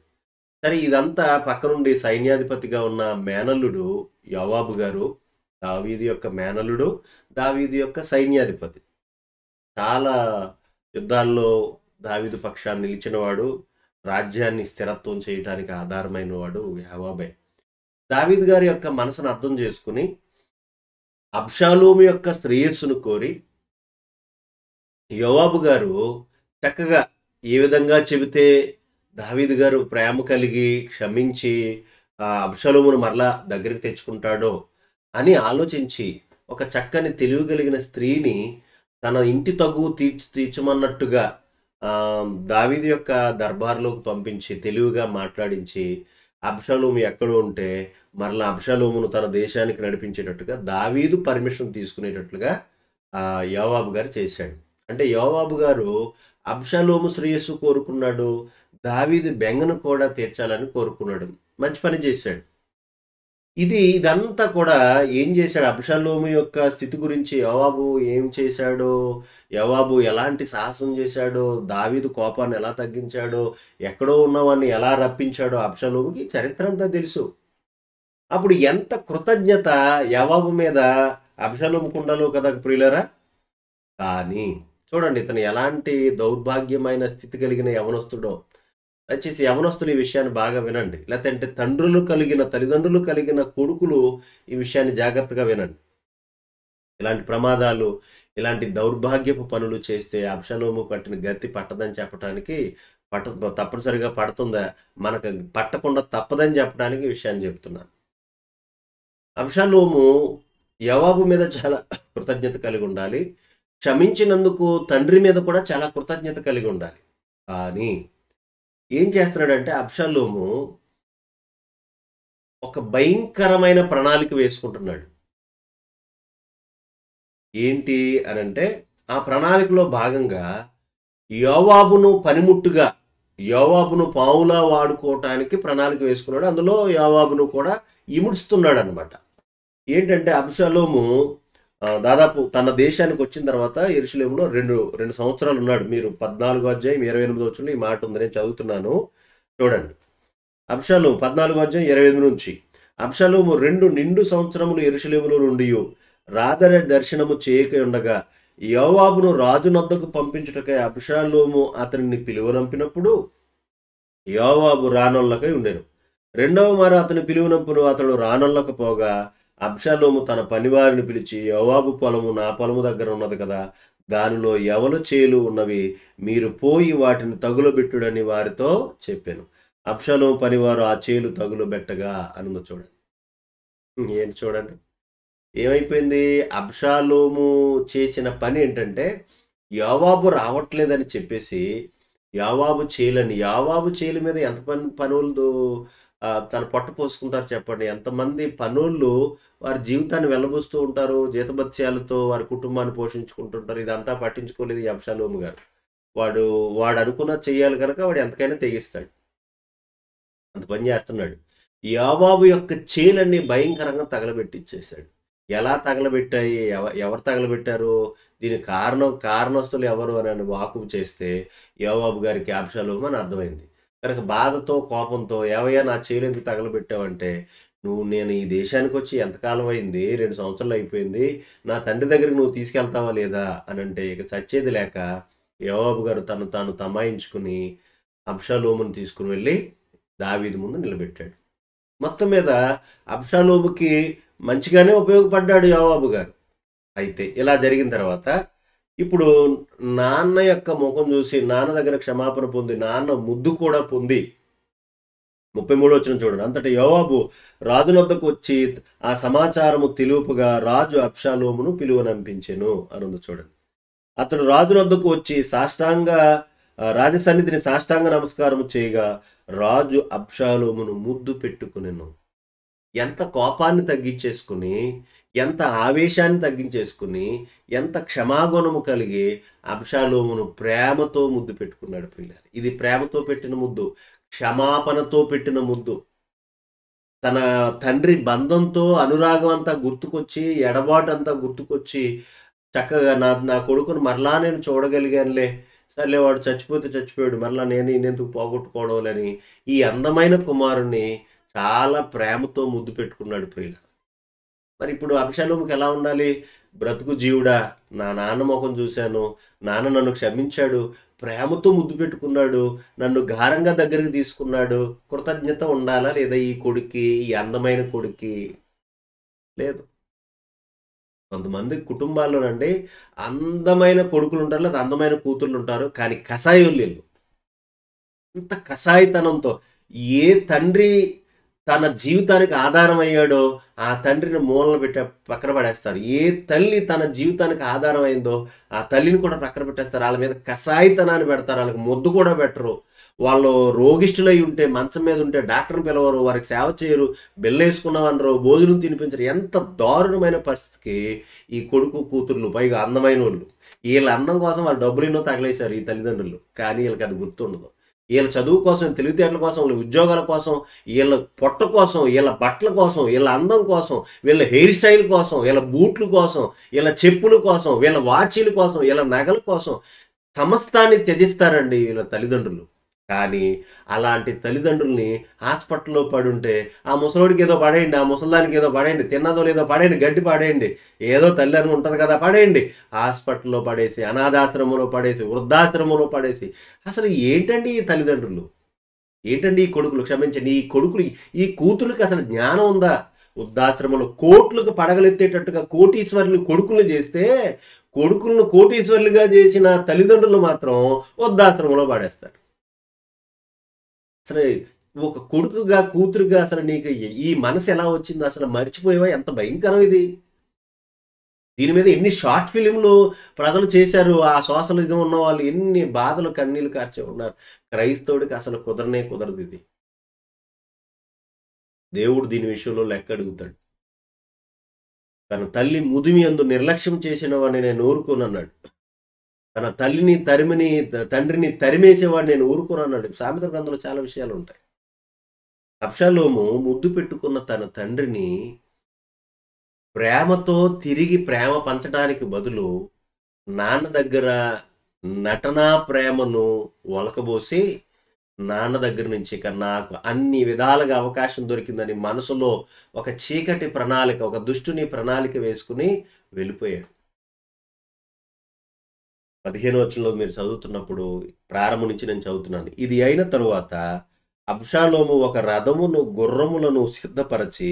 సరే, ఇదంతా పక్క నుండి సైన్యాధిపతిగా ఉన్న మేనల్లుడు యోవాబు గారు, దావీదు యొక్క మేనల్లుడు, దావీదు యొక్క సైన్యాధిపతి, చాలా యుద్ధాల్లో దావీదు పక్షాన్ని నిలిచినవాడు, రాజ్యాన్ని స్థిరత్వం చేయడానికి ఆధారమైన వాడు యోవాబే. దావీదు గారి యొక్క మనసును అర్థం చేసుకుని అబ్షాలోము యొక్క శ్రేయస్సును కోరి యోవాబు గారు చక్కగా ఏ విధంగా చెబితే దావీదు గారు ప్రేమ కలిగి క్షమించి అబ్షాలోమును మరలా దగ్గరికి తెచ్చుకుంటాడో అని ఆలోచించి ఒక చక్కని తెలివి కలిగిన స్త్రీని తన ఇంటి తగువు తీర్చమన్నట్టుగా దావీదు యొక్క దర్బార్లోకి పంపించి తెలివిగా మాట్లాడించి అబ్షాలోము ఎక్కడో ఉంటే మరలా అబ్షాలోమును తన దేశానికి నడిపించేటట్టుగా దావీదు పర్మిషన్ తీసుకునేటట్లుగా యోవాబు గారు చేశాడు. అంటే యోవాబు గారు అబ్షాలోము శ్రేయస్సు కోరుకున్నాడు, దావీదు బెంగను కూడా తీర్చాలని కోరుకున్నాడు. మంచి పని చేశాడు. ఇదంతా కూడా ఏం చేశాడు, అబ్షాలోము యొక్క స్థితి గురించి యోవాబు ఏం చేశాడో, యోవాబు ఎలాంటి సాహసం చేశాడో, దావీదు కోపాన్ని ఎలా తగ్గించాడో, ఎక్కడో ఉన్నవాడిని ఎలా రప్పించాడో అబ్షాలోముకి చరిత్ర అంతా తెలుసు. అప్పుడు ఎంత కృతజ్ఞత యోవాబు మీద అబ్షాలోముకు ఉండాలో కదా ప్రియులరా. కానీ చూడండి, ఇతను ఎలాంటి దౌర్భాగ్యమైన స్థితి కలిగిన యవనస్తుడో. దయచేసి యవనస్తులు ఈ విషయాన్ని బాగా వినండి, లేదంటే తల్లిదండ్రులు కలిగిన కొడుకులు ఈ విషయాన్ని జాగ్రత్తగా వినండి. ఇలాంటి ప్రమాదాలు, ఇలాంటి దౌర్భాగ్యపు పనులు చేస్తే అబ్షాలోము పట్టిన గతి పట్టదని చెప్పడానికి తప్పనిసరిగా పడుతుందా, మనకు పట్టకుండా తప్పదని చెప్పడానికి విషయాన్ని చెప్తున్నాను. అబ్షాలోము యోవాబు మీద చాలా కృతజ్ఞత కలిగి ఉండాలి, క్షమించినందుకు తండ్రి మీద కూడా చాలా కృతజ్ఞత కలిగి ఉండాలి. కానీ ఏం చేస్తున్నాడంటే అబ్షాలోము ఒక భయంకరమైన ప్రణాళిక వేసుకుంటున్నాడు. ఏంటి అనంటే ఆ ప్రణాళికలో భాగంగా యోవాబును పనిముట్టుగా, యోవాబును పావులా వాడుకోవటానికి ప్రణాళిక వేసుకున్నాడు. అందులో యోవాబును కూడా ఇముడుస్తున్నాడు అనమాట. ఏంటంటే అబ్షాలోము దాదాపు తన దేశానికి వచ్చిన తర్వాత యెరూషలేములో రెండు సంవత్సరాలు ఉన్నాడు. మీరు 14వ అధ్యాయం 28వ వచనంలో ఈ మాట ఉంది, నేను చదువుతున్నాను చూడండి. అబ్షాలోము 14వ అధ్యాయం 28 నుంచి, అబ్షాలోము 2 నిండు సంవత్సరములు యెరూషలేములో నుండి రాత్రి దర్శనము చేయక ఉండగా యోవాబును రాజునొద్దకు పంపించుటకై అబ్షాలోము అతనిని పిలువనంపినప్పుడు యోవాబు రానొల్లకై ఉండెను. రెండవ మారు అతని పిలువనంపును అతడు రానొల్లకపోగా అబ్షాలోము తన పనివారిని పిలిచి, యోవాబు పొలము నా పొలము దగ్గర ఉన్నది కదా, దానిలో ఎవల చేలు ఉన్నవి, మీరు పోయి వాటిని తగులబెట్టుడని వారితో చెప్పాను. అబ్షాలోము పనివారు ఆ చేలు తగులబెట్టగా అని చూడండి. ఏంటి చూడండి ఏమైపోయింది. అబ్షాలోము చేసిన పని ఏంటంటే యోవాబు రావట్లేదని చెప్పేసి యోవాబు చేలు మీద ఎంత పనులు తన పొట్ట పోసుకుంటారు చెప్పండి. ఎంతమంది పనులు వారి జీవితాన్ని వెళ్ళబోస్తూ ఉంటారు, జీతభత్యాలతో వారి కుటుంబాన్ని పోషించుకుంటుంటారు. ఇదంతా పట్టించుకోలేదు ఈ అబ్షాలోము గారు. వాడు అనుకున్న చెయ్యాలి కనుక వాడు ఎంతకైనా తెగిస్తాడు, అంత పని చేస్తున్నాడు. యోవాబు యొక్క చేలన్నీ భయంకరంగా తగలబెట్టిచ్చేసాడు. ఎలా తగలబెట్టాయి, ఎవరు తగలబెట్టారు, దీని కారణస్తులు ఎవరు అని వాకపు చేస్తే యోవాబు గారికి అబ్షాలోము అని అర్థమైంది. కనుక బాధతో కోపంతో, ఏవయ్యా నా చేలు ఎందుకు తగలబెట్టావంటే, నేను ఈ దేశానికి వచ్చి ఎంతకాలం అయింది, 2 సంవత్సరాలు అయిపోయింది, నా తండ్రి దగ్గరికి నువ్వు తీసుకెళ్తావా లేదా అని అంటే ఇక సచ్చేది లేక యోవాబు గారు తాను తమాయించుకుని అబ్షాలోమును తీసుకుని వెళ్ళి దావీదు ముందు నిలబెట్టాడు. మొత్తం మీద అబ్షాలోముకి మంచిగానే ఉపయోగపడ్డాడు యోవాబు గారు. అయితే ఇలా జరిగిన తర్వాత ఇప్పుడు నాన్న యొక్క ముఖం చూసి నాన్న దగ్గర క్షమాపణ పొంది నాన్న ముద్దు కూడా పొంది 33వ వచనం చూడండి. అంతటా యోవాబు రాజునొద్దకు వచ్చి ఆ సమాచారము తెలుపుగా రాజు అబ్షాలోమును పిలువనంపించెను అని చూడండి. అతడు రాజునొద్దకు వచ్చి రాజసన్నిధిని సాష్టాంగ నమస్కారం చేయగా రాజు అబ్షాలోమును ముద్దు పెట్టుకునెను. ఎంత కోపాన్ని తగ్గించేసుకుని, ఎంత ఆవేశాన్ని తగ్గించేసుకుని, ఎంత క్షమాగుణము కలిగి అబ్షాలోమును ప్రేమతో ముద్దు పెట్టుకున్నాడు ప్రియులారా. ఇది ప్రేమతో పెట్టిన ముద్దు, క్షమాపణతో పెట్టిన ముద్దు. తన తండ్రి బంధంతో అనురాగం అంతా గుర్తుకొచ్చి, ఎడబాటు అంతా గుర్తుకొచ్చి, చక్కగా నా కొడుకును మరలా నేను చూడగలిగానులే, సర్లే వాడు చచ్చిపోతే చచ్చిపోయాడు, మరలా నేను ఈయనెందుకు పోగొట్టుకోవడం, ఈ అందమైన కుమారుణ్ణి చాలా ప్రేమతో ముద్దు పెట్టుకున్నాడు ప్రియుల. మరి ఇప్పుడు అబ్షాలోముకి ఎలా ఉండాలి? బ్రతుకు జీవుడా, నా నాన్న మొఖం చూశాను, నాన్న నన్ను క్షమించాడు, ప్రేమతో ముద్దు పెట్టుకున్నాడు, నన్ను గారంగా దగ్గరికి తీసుకున్నాడు. కృతజ్ఞత ఉండాలా లేదా ఈ కొడుక్కి, ఈ అందమైన కొడుక్కి? లేదు. కొంతమంది కుటుంబాల్లోనండి అందమైన కొడుకులుంటారు, లేదా అందమైన కూతుర్లుంటారు. కానీ కసాయోళ్ళు ఈళ్ళు. ఇంత కసాయితనంతో ఏ తండ్రి తన జీవితానికి ఆధారం అయ్యాడో ఆ తండ్రిని మూలన పెట్టి పక్కన పడేస్తారు. ఏ తల్లి తన జీవితానికి ఆధారం అయిందో ఆ తల్లిని కూడా పక్కన పెట్టేస్తారు. వాళ్ళ మీద కసాయితనాన్ని పెడతారు. వాళ్ళకి ముద్దు కూడా పెట్టరు. వాళ్ళు రోగిష్ఠులై ఉంటే, మంచం మీద ఉంటే డాక్టర్ని పిలవరు, వారికి సేవ చేయరు, బిల్లేసుకున్నామనరు, భోజనం తినిపించరు. ఎంత దారుణమైన పరిస్థితికి ఈ కొడుకు కూతుర్లు, పైగా అందమైన వాళ్ళు, వీళ్ళ అందం కోసం వాళ్ళు డబ్బులు ఎన్నో తగలేశారు ఈ తల్లిదండ్రులు. కానీ వీళ్ళకి అది గుర్తుండదు. వీళ్ళ చదువు కోసం, తెలివితేటల కోసం, వీళ్ళ ఉద్యోగాల కోసం, వీళ్ళ పొట్ట కోసం, వీళ్ళ బట్టల కోసం, వీళ్ళ అందం కోసం, వీళ్ళ హెయిర్ స్టైల్ కోసం, వీళ్ళ బూట్లు కోసం, వీళ్ళ చెప్పుల కోసం, వీళ్ళ వాచీల కోసం, వీళ్ళ నగల కోసం సమస్తాన్ని త్యజిస్తారండి వీళ్ళ తల్లిదండ్రులు. కానీ అలాంటి తల్లిదండ్రుల్ని హాస్పిటల్లో పడుంటే ఆ ముసలోడికి ఏదో పడేయండి, ఆ ముసలిదానికి ఏదో పడేయండి, తిన్నదో లేదో పడేయండి, గడ్డి పడేయండి, ఏదో తల్లి అని ఉంటుంది కదా పడేయండి, హాస్పిటల్లో పడేసి, అనాథాశ్రమంలో పడేసి, వృద్ధాశ్రమంలో పడేసి. అసలు ఏంటండి ఈ తల్లిదండ్రులు? ఏంటండి ఈ కొడుకులు? క్షమించండి, ఈ కొడుకులు, ఈ కూతురికి అసలు జ్ఞానం ఉందా? వృద్ధాశ్రమంలో కోట్లకు పడగలెత్తేటట్టుగా కోటీశ్వరులు కొడుకులు చేస్తే, కొడుకులను కోటీశ్వరులుగా చేసిన తల్లిదండ్రులు మాత్రం వృద్ధాశ్రమంలో పడేస్తారు. అసలు ఒక కొడుకుగా, కూతురుగా అసలు నీకు ఈ మనసు ఎలా వచ్చిందో అసలు మర్చిపోయావా? ఎంత భయంకరం ఇది! దీని మీద ఎన్ని షార్ట్ ఫిలింలు ప్రజలు చేశారు. ఆ సోషలిజం ఉన్న వాళ్ళు ఎన్ని బాధలు, కన్నీళ్లు కార్చే ఉన్నారు. క్రైస్తవుడికి అసలు కుదరనే కుదరదు ఇది. దేవుడు దీని విషయంలో లెక్క అడుగుతాడు. తన తల్లి ముదిమి అందు నిర్లక్ష్యం చేసిన వాడిని నేను ఊరుకోనన్నాడు. తన తల్లిని తండ్రిని తరిమేసేవాడు నేను ఊరుకోనన్నాడు. సామెతల గ్రంథంలో చాలా విషయాలు ఉంటాయి. అబ్షాలోము ముద్దు పెట్టుకున్న తన తండ్రిని ప్రేమతో తిరిగి ప్రేమ పంచడానికి బదులు నాన్న దగ్గర నటనా ప్రేమను ఒలకబోసి, నాన్న దగ్గర నుంచి ఇక నాకు అన్ని విధాలుగా అవకాశం దొరికిందని మనసులో ఒక చీకటి ప్రణాళిక, ఒక దుష్టుని ప్రణాళిక వేసుకుని వెళ్ళిపోయాడు. 15వ వచనంలో మీరు చదువుతున్నప్పుడు, ప్రారంభం నుంచి నేను చదువుతున్నాను. ఇది అయిన తరువాత అబ్షాలోము ఒక రథమును, గుర్రములను సిద్ధపరచి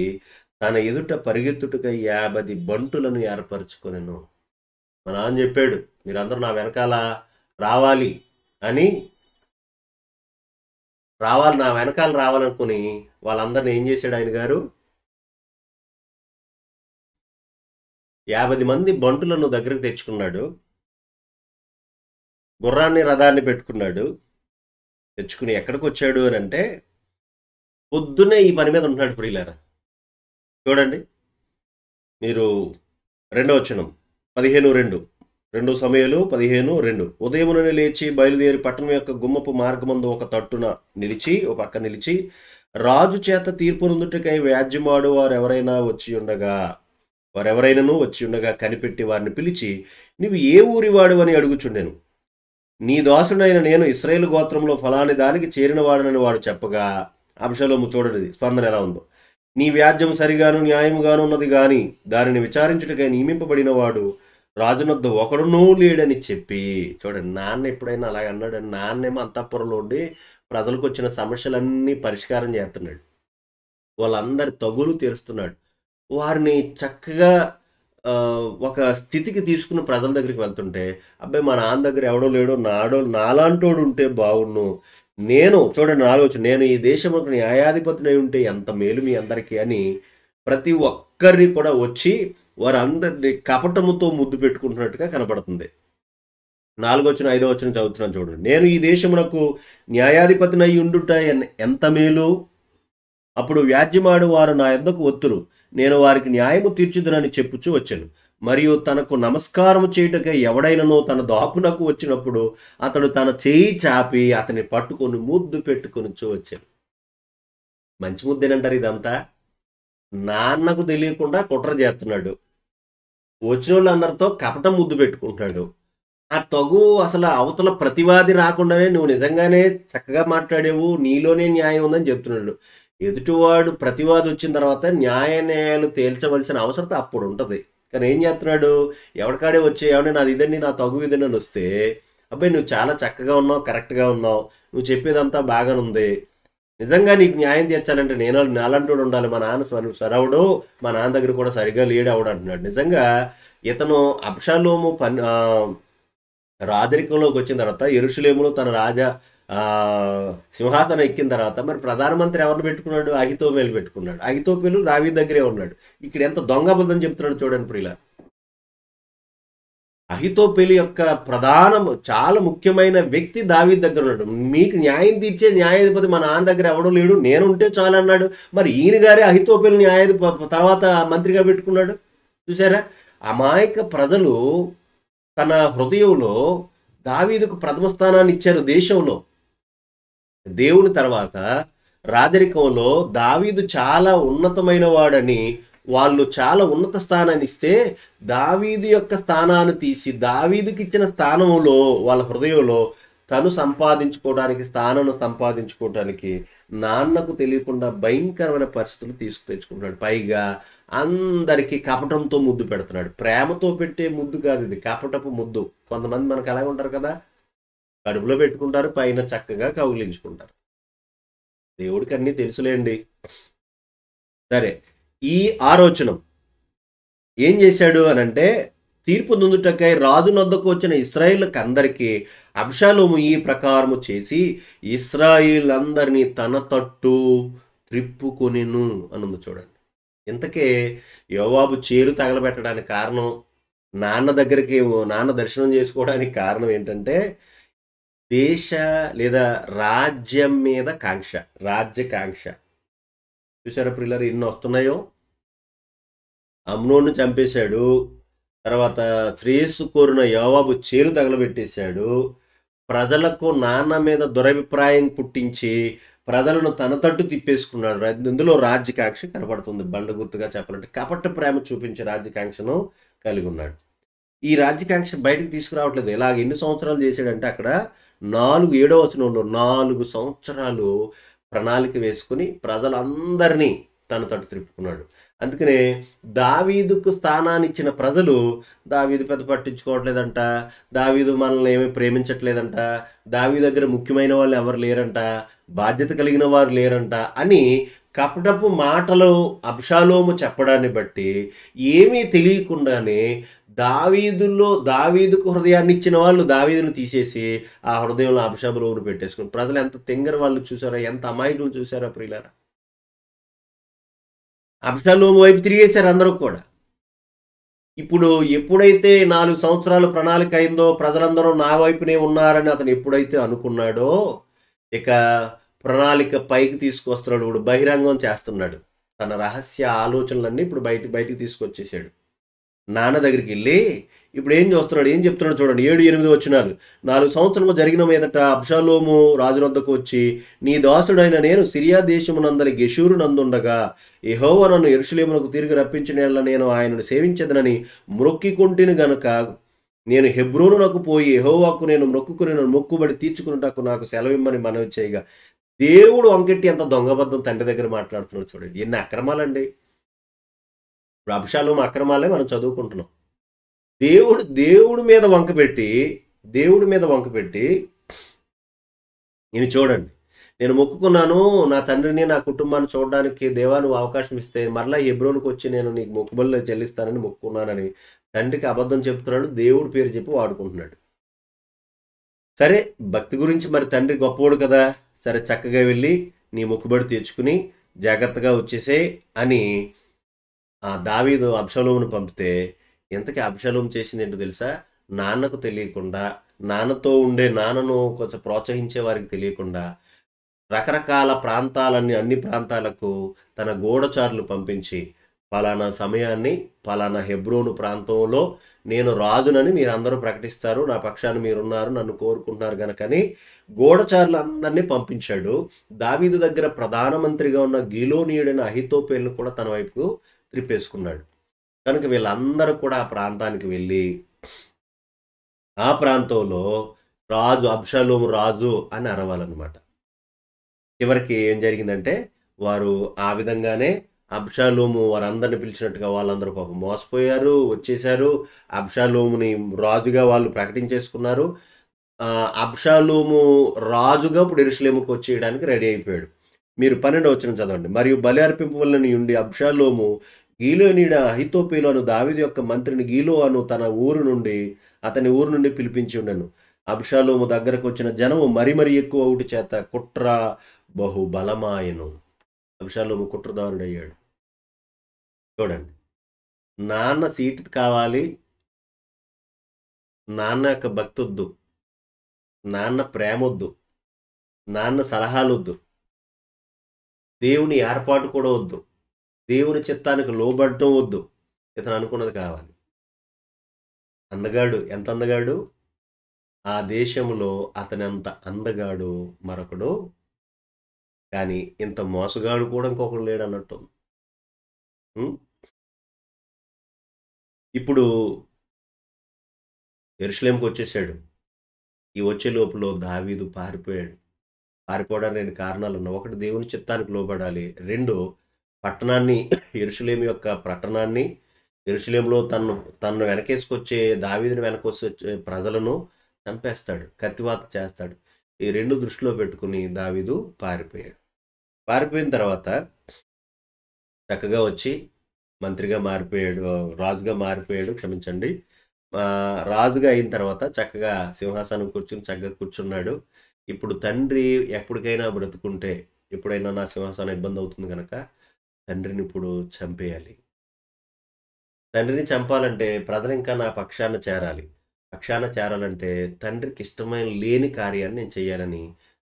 తన ఎదుట పరిగెత్తుటకై 50 బంటులను ఏర్పరచుకొనెను. మా నాన్న చెప్పాడు, మీరందరూ నా వెనకాల రావాలి అని, నా వెనకాల రావాలనుకుని వాళ్ళందరిని ఏం చేశాడు ఆయన గారు? 50 మంది బంటులను దగ్గరకు తెచ్చుకున్నాడు. గుర్రాన్ని, రథాన్ని పెట్టుకున్నాడు. తెచ్చుకుని ఎక్కడికి వచ్చాడు అని అంటే, పొద్దున్నే ఈ పని మీద ఉంటున్నాడు ప్రియులారా. చూడండి మీరు 2వ వచనం, 15:2, 2 సమూయేలు 15:2. ఉదయముననే లేచి బయలుదేరి పట్టణం యొక్క గుమ్మపు మార్గమందు ఒక తట్టున నిలిచి, ఒక పక్క నిలిచి, రాజు చేత తీర్పు నొందుటకై వ్యాజ్యమాడు వారెవరైనాను వచ్చి ఉండగా కనిపెట్టి వారిని పిలిచి, నీవు ఏ ఊరివాడు అని అడుగుచుండెను. నీ దాసుడైన నేను ఇశ్రాయేలు గోత్రంలో ఫలాని దానికి చేరినవాడనని వాడు చెప్పగా, అబ్షాలోము చూడండి స్పందన ఎలా ఉందో. నీ వ్యాజ్యం సరిగాను న్యాయముగాను ఉన్నది గాని దానిని విచారించుటకై నియమింపబడిన వాడు రాజునొద్ద ఒకడునూ లేడని చెప్పి. చూడండి, నాన్న ఎప్పుడైనా అలాగ అన్నాడని, నాన్నేమో అంతఃపురంలో ఉండి ప్రజలకు వచ్చిన సమస్యలన్నీ పరిష్కారం చేస్తున్నాడు, వాళ్ళందరి తగులు తీరుస్తున్నాడు, వారిని చక్కగా ఒక స్థితికి తీసుకుని ప్రజల దగ్గరికి వెళ్తుంటే, అబ్బాయి మా నాన్న దగ్గర ఎవడో లేడో, నాలాంటోడు ఉంటే బాగుండు, నేను చూడండి 4వ వచనం, నేను ఈ దేశముకు న్యాయాధిపతినై ఉంటే ఎంత మేలు మీ అందరికీ అని ప్రతి ఒక్కరిని కూడా వచ్చి వారందరినీ కపటముతో ముద్దు పెట్టుకుంటున్నట్టుగా కనపడుతుంది. 4వ వచనం 5వ వచనం చదువుతున్నాను చూడండి. నేను ఈ దేశమునకు న్యాయాధిపతినై ఉండుట ఎంత మేలు. అప్పుడు వ్యాజ్యమాడు వారు నా యొద్దకు వత్తురు, నేను వారికి న్యాయము తీర్చుదునని చెప్పుచూ వచ్చాను. మరియు తనకు నమస్కారం చేయుటకై ఎవడైనను తన దాపునకు వచ్చినప్పుడు అతడు తన చేయి చాపి అతని పట్టుకొని ముద్దు పెట్టుకొని వచ్చాను. మంచి ముద్దేనంటారు ఇదంతా. నాన్నకు తెలియకుండా కుట్ర చేస్తున్నాడు, వచ్చిన వాళ్ళందరితో కపటం ముద్దు పెట్టుకుంటున్నాడు. ఆ తగు అసలు అవతల ప్రతివాది రాకుండానే నువ్వు నిజంగానే చక్కగా మాట్లాడేవు, నీలోనే న్యాయం ఉందని చెప్తున్నాడు. ఎదుటివాడు ప్రతివాది వచ్చిన తర్వాత న్యాయాలు తేల్చవలసిన అవసరం అప్పుడు ఉంటుంది. కానీ ఏం చేస్తున్నాడు, ఎవరికాడే వచ్చే ఏమన్నా నాది ఇదండి నా తగు ఇదని వస్తే, అబ్బాయి నువ్వు చాలా చక్కగా ఉన్నావు, కరెక్ట్గా ఉన్నావు, నువ్వు చెప్పేదంతా బాగానుంది, నిజంగా నీకు న్యాయం తీర్చాలంటే నేను నాలంటూ ఉండాలి, మా నాన్న సరవుడు, మా నాన్న దగ్గర కూడా సరిగ్గా లీడ్ అవడు అంటున్నాడు. నిజంగా ఇతను అబ్షాలోము రాజరికంలోకి వచ్చిన తర్వాత యెరూషలేములో తన సింహాసనం ఎక్కిన తర్వాత మరి ప్రధానమంత్రి ఎవరిని పెట్టుకున్నాడు, అహితోపేలు పెట్టుకున్నాడు. అహితోపేలు దావీదు దగ్గరే ఉన్నాడు. ఇక్కడ ఎంత దొంగ అబద్ధం చెప్తున్నాడు చూడండి ప్రియుల. అహితోపేలు యొక్క చాలా ముఖ్యమైన వ్యక్తి దావీదు దగ్గర ఉన్నాడు. మీకు న్యాయం తీర్చే న్యాయాధిపతి మా నాన్న దగ్గర ఎవడో లేడు, నేను ఉంటే చాలు అన్నాడు. మరి ఈయన గారే అహితోపేలు తర్వాత మంత్రిగా పెట్టుకున్నాడు. చూసారా, అమాయక ప్రజలు తన హృదయంలో దావీదుకు ప్రథమ స్థానాన్ని ఇచ్చారు. దేశంలో దేవుని తర్వాత రాజరికంలో దావీదు చాలా ఉన్నతమైన వాడని వాళ్ళు చాలా ఉన్నత స్థానాన్ని ఇస్తే, దావీదు యొక్క స్థానాన్ని తీసి దావీదుకి ఇచ్చిన స్థానంలో వాళ్ళ హృదయంలో తను సంపాదించుకోవడానికి నాన్నకు తెలియకుండా భయంకరమైన పరిస్థితులు తెచ్చుకుంటున్నాడు. పైగా అందరికీ కపటంతో ముద్దు పెడుతున్నాడు. ప్రేమతో పెట్టే ముద్దు కాదు ఇది, కపటపు ముద్దు. కొంతమంది మనకు అలాగే ఉంటారు కదా, కడుపులో పెట్టుకుంటారు, పైన చక్కగా కౌగిలించుకుంటారు. దేవుడికి అన్నీ తెలుసులేండి. సరే, ఈ ఆలోచన ఏం చేశాడు అనంటే, తీర్పు నొందుటకై రాజు నొద్దకు వచ్చిన ఇశ్రాయేలుకి అందరికీ అబ్షాలోము ఈ ప్రకారము చేసి ఇశ్రాయేల్ అందరినీ తన తట్టు త్రిప్పుకొనిను అనుంది. చూడండి, ఇంతకే యోవాబు చేరు తగలబెట్టడానికి కారణం, నాన్న దర్శనం చేసుకోవడానికి కారణం ఏంటంటే దేశ లేదా రాజ్యం మీద రాజ్యకాంక్ష. చూసారా ప్రియులారా, ఎన్ని వస్తున్నాయో. అమ్నోను చంపేశాడు, తర్వాత శ్రేయస్సు కోరిన యోవాబు చేరు తగలబెట్టేశాడు, ప్రజలకు నాన్న మీద దురభిప్రాయం పుట్టించి ప్రజలను తన తట్టు తిప్పేసుకున్నాడు. ఇందులో రాజ్యకాంక్ష కనబడుతుంది. బండ గుర్తుగా చెప్పాలంటే కపట ప్రేమ చూపించే రాజ్యకాంక్షను కలిగి ఉన్నాడు. ఈ రాజ్యకాంక్ష బయటకు తీసుకురావట్లేదు. ఇలాగ ఎన్ని సంవత్సరాలు చేశాడంటే, అక్కడ 7వ వచనంలో 4 సంవత్సరాలు ప్రణాళిక వేసుకుని ప్రజలందరినీ తన తట్టు తిప్పుకున్నాడు. అందుకనే దావీదుకు స్థానాన్ని ఇచ్చిన ప్రజలు దావీదు పెద్ద పట్టించుకోవట్లేదంట, దావీదు మనల్ని ఏమీ ప్రేమించట్లేదంట, దావీదు దగ్గర ముఖ్యమైన వాళ్ళు ఎవరు లేరంట, బాధ్యత కలిగిన వారు లేరంట అని కపటపు మాటలు అబ్షాలోము చెప్పడాన్ని బట్టి ఏమీ తెలియకుండానే దావీదుకు హృదయాన్ని ఇచ్చిన వాళ్ళు దావీదును తీసేసి ఆ హృదయంలో అబ్షాలోమును పెట్టేసుకుని ప్రజలు ఎంత తెంగర వాళ్ళు చూసారా, ఎంత అమాయకులు చూసారా ప్రియులారా. అబ్షాలోము వైపు తిరిగేశారు అందరూ కూడా. ఇప్పుడు ఎప్పుడైతే 4 సంవత్సరాల ప్రణాళిక అయిందో, ప్రజలందరూ నా వైపునే ఉన్నారని అతను ఎప్పుడైతే అనుకున్నాడో, ఇక ప్రణాళిక పైకి తీసుకొస్తున్నాడు. ఇప్పుడు బహిరంగం చేస్తున్నాడు. తన రహస్య ఆలోచనలన్నీ ఇప్పుడు బయటికి తీసుకొచ్చేసాడు. నాన్న దగ్గరికి వెళ్ళి ఇప్పుడు ఏం చెప్తున్నాడు చూడండి. 7-8 వచనాలు. 4 సంవత్సరము జరిగిన మీదట అబ్షాలోము రాజు వద్దకు వచ్చి, నీ దాసుడైన నేను సిరియా దేశమునందలి గెషూరు నందుండగా యెహోవా నన్ను యెరూషలేమునకు తిరిగి రప్పించిన యెడల నేను ఆయనను సేవించదనని మొక్కికొంటిని గనుక నేను హెబ్రోనునకు పోయి యెహోవాకు నేను మొక్కుకుని మొక్కుబడి తీర్చుకున్నటకు నాకు సెలవిమ్మని మనవి చేయగా, దేవుడు వంకెట్టి ఎంత దొంగబద్ధం తండ్రి దగ్గర మాట్లాడుతున్నాడు చూడండి. ఎన్ని అక్రమాలండి. ఇప్పుడు అబ్షాలోము అక్రమాలే మనం చదువుకుంటున్నాం. దేవుడి మీద వంకపెట్టి నేను చూడండి, నేను మొక్కుకున్నాను నా తండ్రిని నా కుటుంబాన్ని చూడడానికి, దేవా నువ్వు అవకాశం ఇస్తే మరలా హెబ్రోనుకు వచ్చి నేను నీకు మొక్కుబడులు చెల్లిస్తానని మొక్కుకున్నానని తండ్రికి అబద్ధం చెప్తున్నాడు. దేవుడి పేరు చెప్పి వాడుకుంటున్నాడు. సరే, భక్తి గురించి మరి తండ్రి గొప్పవాడు కదా, సరే చక్కగా వెళ్ళి నీ మొక్కుబడి తెచ్చుకుని జాగ్రత్తగా వచ్చేసే అని ఆ దావీదు అబ్షాలోమును పంపితే, ఎంతకీ అబ్షాలోము చేసింది ఏంటో తెలుసా? నాన్నకు తెలియకుండా, నాన్నను కొంచెం ప్రోత్సహించే వారికి తెలియకుండా రకరకాల అన్ని ప్రాంతాలకు తన గూఢచారులు పంపించి, పలానా సమయాన్ని పలానా హెబ్రోను ప్రాంతంలో నేను రాజునని మీరందరూ ప్రకటిస్తారు, నా పక్షాన్ని మీరున్నారు, నన్ను కోరుకుంటున్నారు కనుకని గూఢచారులు అందరినీ పంపించాడు. దావీదు దగ్గర ప్రధానమంత్రిగా ఉన్న గిలోనీయుడైన అహితోపేలును కూడా తన వైపుకు త్రిప్పేసుకున్నాడు. కనుక వీళ్ళందరూ కూడా ఆ ప్రాంతానికి వెళ్ళి ఆ ప్రాంతంలో అబ్షాలోము రాజు అని అరవాలన్నమాట. చివరికి ఏం జరిగిందంటే వారు ఆ విధంగానే అబ్షాలోము వారందరిని పిలిచినట్టుగా వాళ్ళందరూ పాపం మోసపోయారు, వచ్చేసారు. అబ్షాలోముని రాజుగా వాళ్ళు ప్రకటించేసుకున్నారు. అబ్షాలోము రాజుగా ఇప్పుడు యెరూషలేముకు వచ్చేయడానికి రెడీ అయిపోయాడు. మీరు 12వ వచనం చదవండి. మరియు బలి అర్పింపవలెనని ఉండి అబ్షాలోము గీలోనీయుడైన అహీతోపెలు అను దావీదు యొక్క మంత్రిని గీలో అను అతని ఊరు నుండి పిలిపించి ఉండెను. అబ్షాలోము దగ్గరకు వచ్చిన జనము మరి ఎక్కువ ఒకటి చేత కుట్ర బహు బలమాయెను. అబ్షాలోము కుట్రదారుడయ్యాడు. చూడండి, నాన్న సీటు కావాలి, నాన్న యొక్క భక్తొద్దు, నాన్న ప్రేమొద్దు, నాన్న సలహాలొద్దు, దేవుని ఏర్పాటు కూడా వద్దు, దేవుని చిత్తానికి లోబడటం వద్దు. ఇతను అనుకున్నది కావాలి. అందగాడు, ఎంత అందగాడు! ఆ దేశంలో అతనంత అందగాడు మరొకడు, కానీ ఇంత మోసగాడు కూడా ఇంకొకడు లేడు అన్నట్టు. ఇప్పుడు యెరూషలేముకు వచ్చేసాడు. ఈ వచ్చే లోపల దావీదు పారిపోయాడు. పారిపోవడానికి 2 కారణాలు ఉన్నాయి. ఒకటి, దేవుని చిత్తానికి లోబడాలి. 2, పట్టణాన్ని, యెరూషలేము యొక్క పట్టణాన్ని, యెరూషలేములో తనను వెనకేసుకొచ్చే దావీదుని వెనకొచ్చే ప్రజలను చంపేస్తాడు, కత్తివాత చేస్తాడు. ఈ 2 దృష్టిలో పెట్టుకుని దావీదు పారిపోయాడు. పారిపోయిన తర్వాత చక్కగా వచ్చి మంత్రిగా మారిపోయాడు, రాజుగా మారిపోయాడు, క్షమించండి. రాజుగా అయిన తర్వాత చక్కగా సింహాసనం చక్కగా కూర్చున్నాడు. ఇప్పుడు తండ్రి ఎప్పటికైనా బ్రతుకుంటే, ఎప్పుడైనా నా సింహాసనం ఇబ్బంది అవుతుంది కనుక తండ్రిని ఇప్పుడు చంపేయాలి. తండ్రిని చంపాలంటే ప్రజలు ఇంకా నా పక్షాన చేరాలంటే తండ్రికి ఇష్టమైన లేని కార్యాన్ని నేను చేయాలని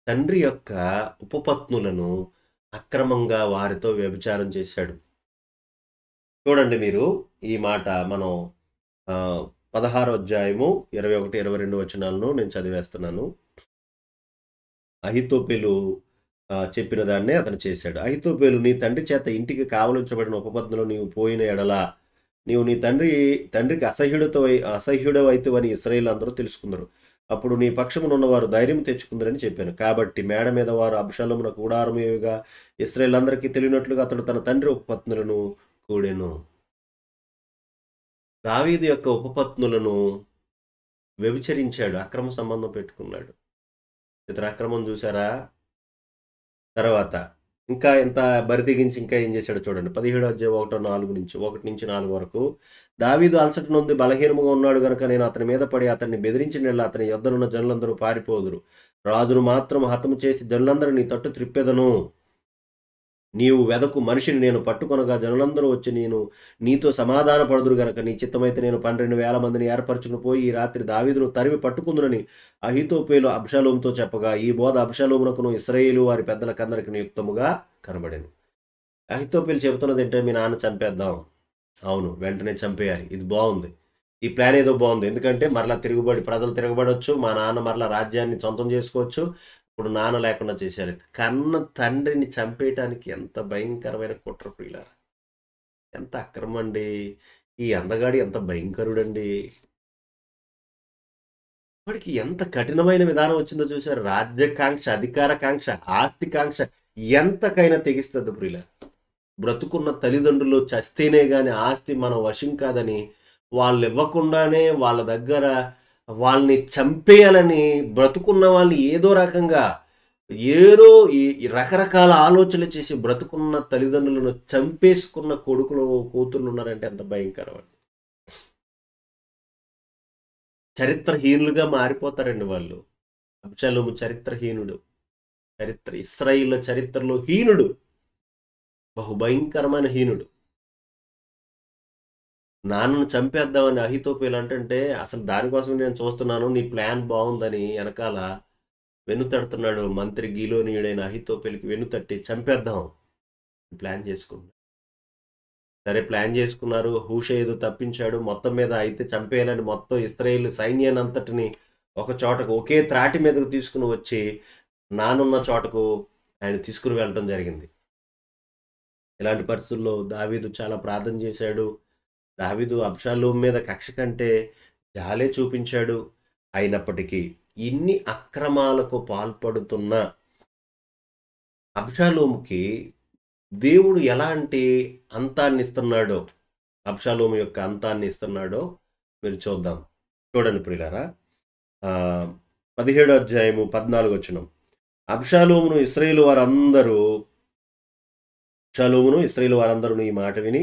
తండ్రి యొక్క ఉపపత్నులను అక్రమంగా వారితో వ్యభిచారం చేశాడు. చూడండి, మీరు ఈ మాట మనం 16వ అధ్యాయము 21, 22 వచనాలను నేను చదివేస్తున్నాను. అహీతోపెలు చెప్పిన దాన్నే అతను చేశాడు. అహీతోపెలు, నీ తండ్రి చేత ఇంటికి కావలించబడిన ఉపపత్నులు నీవు పోయిన ఎడల నీవు నీ తండ్రికి అసహ్యుడవైతివని ఇశ్రాయేలు అందరూ తెలుసుకుందరు. అప్పుడు నీ పక్షమునున్నవారు ధైర్యం తెచ్చుకుందరని చెప్పాను. కాబట్టి మేడ మీద వారు అబ్షాలోమునకు గుడారముగా ఇశ్రాయేలందరికీ తెలియనట్లుగా అతడు తన తండ్రి ఉపపత్నులను కూడెను. దావీదు యొక్క ఉపపత్నులను వ్యభిచరించాడు, అక్రమ సంబంధం పెట్టుకున్నాడు. ఇతర అక్రమం చూసారా? తర్వాత ఇంకా ఎంత బరితెగించి ఇంకా ఏం చేశాడు చూడండి. 17వ అధ్యాయం 1 నుంచి 4 వరకు. దావీదు అలసట నొంది బలహీనముగా ఉన్నాడు గనుక నేను అతని మీద పడి అతన్ని బెదిరించిన అతని యొద్దనున్న జనులందరూ పారిపోదురు. రాజును మాత్రం హతము చేసి జనులందరూ నీ తట్టు త్రిప్పెదను. నీవు వెదకు మనిషిని నేను పట్టుకొనగా జనులందరూ వచ్చి నీతో సమాధాన పడుదురు గనక నీ చిత్తమైతే నేను 12,000 మందిని ఏర్పరచుకుని పోయి ఈ రాత్రి దావీదును తరిమి పట్టుకుందునని అహీతోపెలు అబ్షాలోముతో చెప్పగా ఈ బోధ అబ్షాలోమునకును ఇశ్రాయేలు వారి పెద్దలకందరికి యుక్తముగా కనబడెను. అహీతోపెలు చెబుతున్నది ఏంటంటే, మీ నాన్న చంపేద్దాం. అవును, వెంటనే చంపేయాలి. ఇది బాగుంది, ఈ ప్లాన్ ఏదో బాగుంది. ఎందుకంటే మరలా ప్రజలు తిరగబడవచ్చు, మా నాన్న మరలా రాజ్యాన్ని సొంతం చేసుకోవచ్చు. ఇప్పుడు నాన్న లేకుండా చేశారు. కన్న తండ్రిని చంపేయటానికి ఎంత భయంకరమైన కుట్ర ప్రియులారా! ఎంత అక్రమం అండి! ఈ అందగాడి ఎంత భయంకరుడండి! వాడికి ఎంత కఠినమైన విధానం వచ్చిందో చూశారు. రాజ్యకాంక్ష, అధికార కాంక్ష, ఆస్తి కాంక్ష ఎంతకైనా తెగిస్తుంది ప్రియులారా. బ్రతుకున్న తల్లిదండ్రులు చస్తేనే కానీ ఆస్తి మన వశం కాదని వాళ్ళు ఇవ్వకుండానే వాళ్ళ దగ్గర వాళ్ళని చంపేయాలని బ్రతుకున్న వాళ్ళని ఏదో ఈ రకరకాల ఆలోచనలు చేసి బ్రతుకున్న తల్లిదండ్రులను చంపేసుకున్న కొడుకులు కూతుర్లు ఉన్నారంటే ఎంత భయంకరం అండి. చరిత్రహీనులుగా మారిపోతారండి వాళ్ళు. అబ్షాలోము చరిత్రహీనుడు, ఇశ్రాయేలు చరిత్రలో హీనుడు, బహుభయంకరమైన హీనుడు. నాన్నను చంపేద్దామని అహీతోపెలు అంటే అసలు దానికోసమే నేను చూస్తున్నాను, నీ ప్లాన్ బాగుందని వెనకాల వెన్నుతడుతున్నాడు. మంత్రి గీలోనీయుడైన అహీతోపెలుకి వెన్నుతట్టి చంపేద్దాం ప్లాన్ చేసుకున్నాడు. సరే, ప్లాన్ చేసుకున్నారు. హూషేదు తప్పించాడు. మొత్తం మీద అయితే చంపేయాలని మొత్తం ఇశ్రాయేలు సైన్యాన్ని అంతటిని ఒక చోటకు ఒకే త్రాటి మీదకు తీసుకుని వచ్చి నానున్న చోటకు ఆయన తీసుకుని వెళ్ళడం జరిగింది. ఇలాంటి పరిస్థితుల్లో దావీదు చాలా ప్రార్థన చేశాడు. దావీదు అబ్షాలోము మీద కక్ష కంటే జాలే చూపించాడు. అయినప్పటికీ ఇన్ని అక్రమాలకు పాల్పడుతున్న అబ్షాలోముకి దేవుడు ఎలాంటి అంతాన్ని ఇస్తున్నాడో, అబ్షాలోము యొక్క అంతాన్ని ఇస్తున్నాడో మీరు చూద్దాం. చూడండి ప్రియులారా, 17వ అధ్యాయము 14వ వచనం. అబ్షాలోమును ఇశ్రాయేలు వారందరూ ఈ మాట విని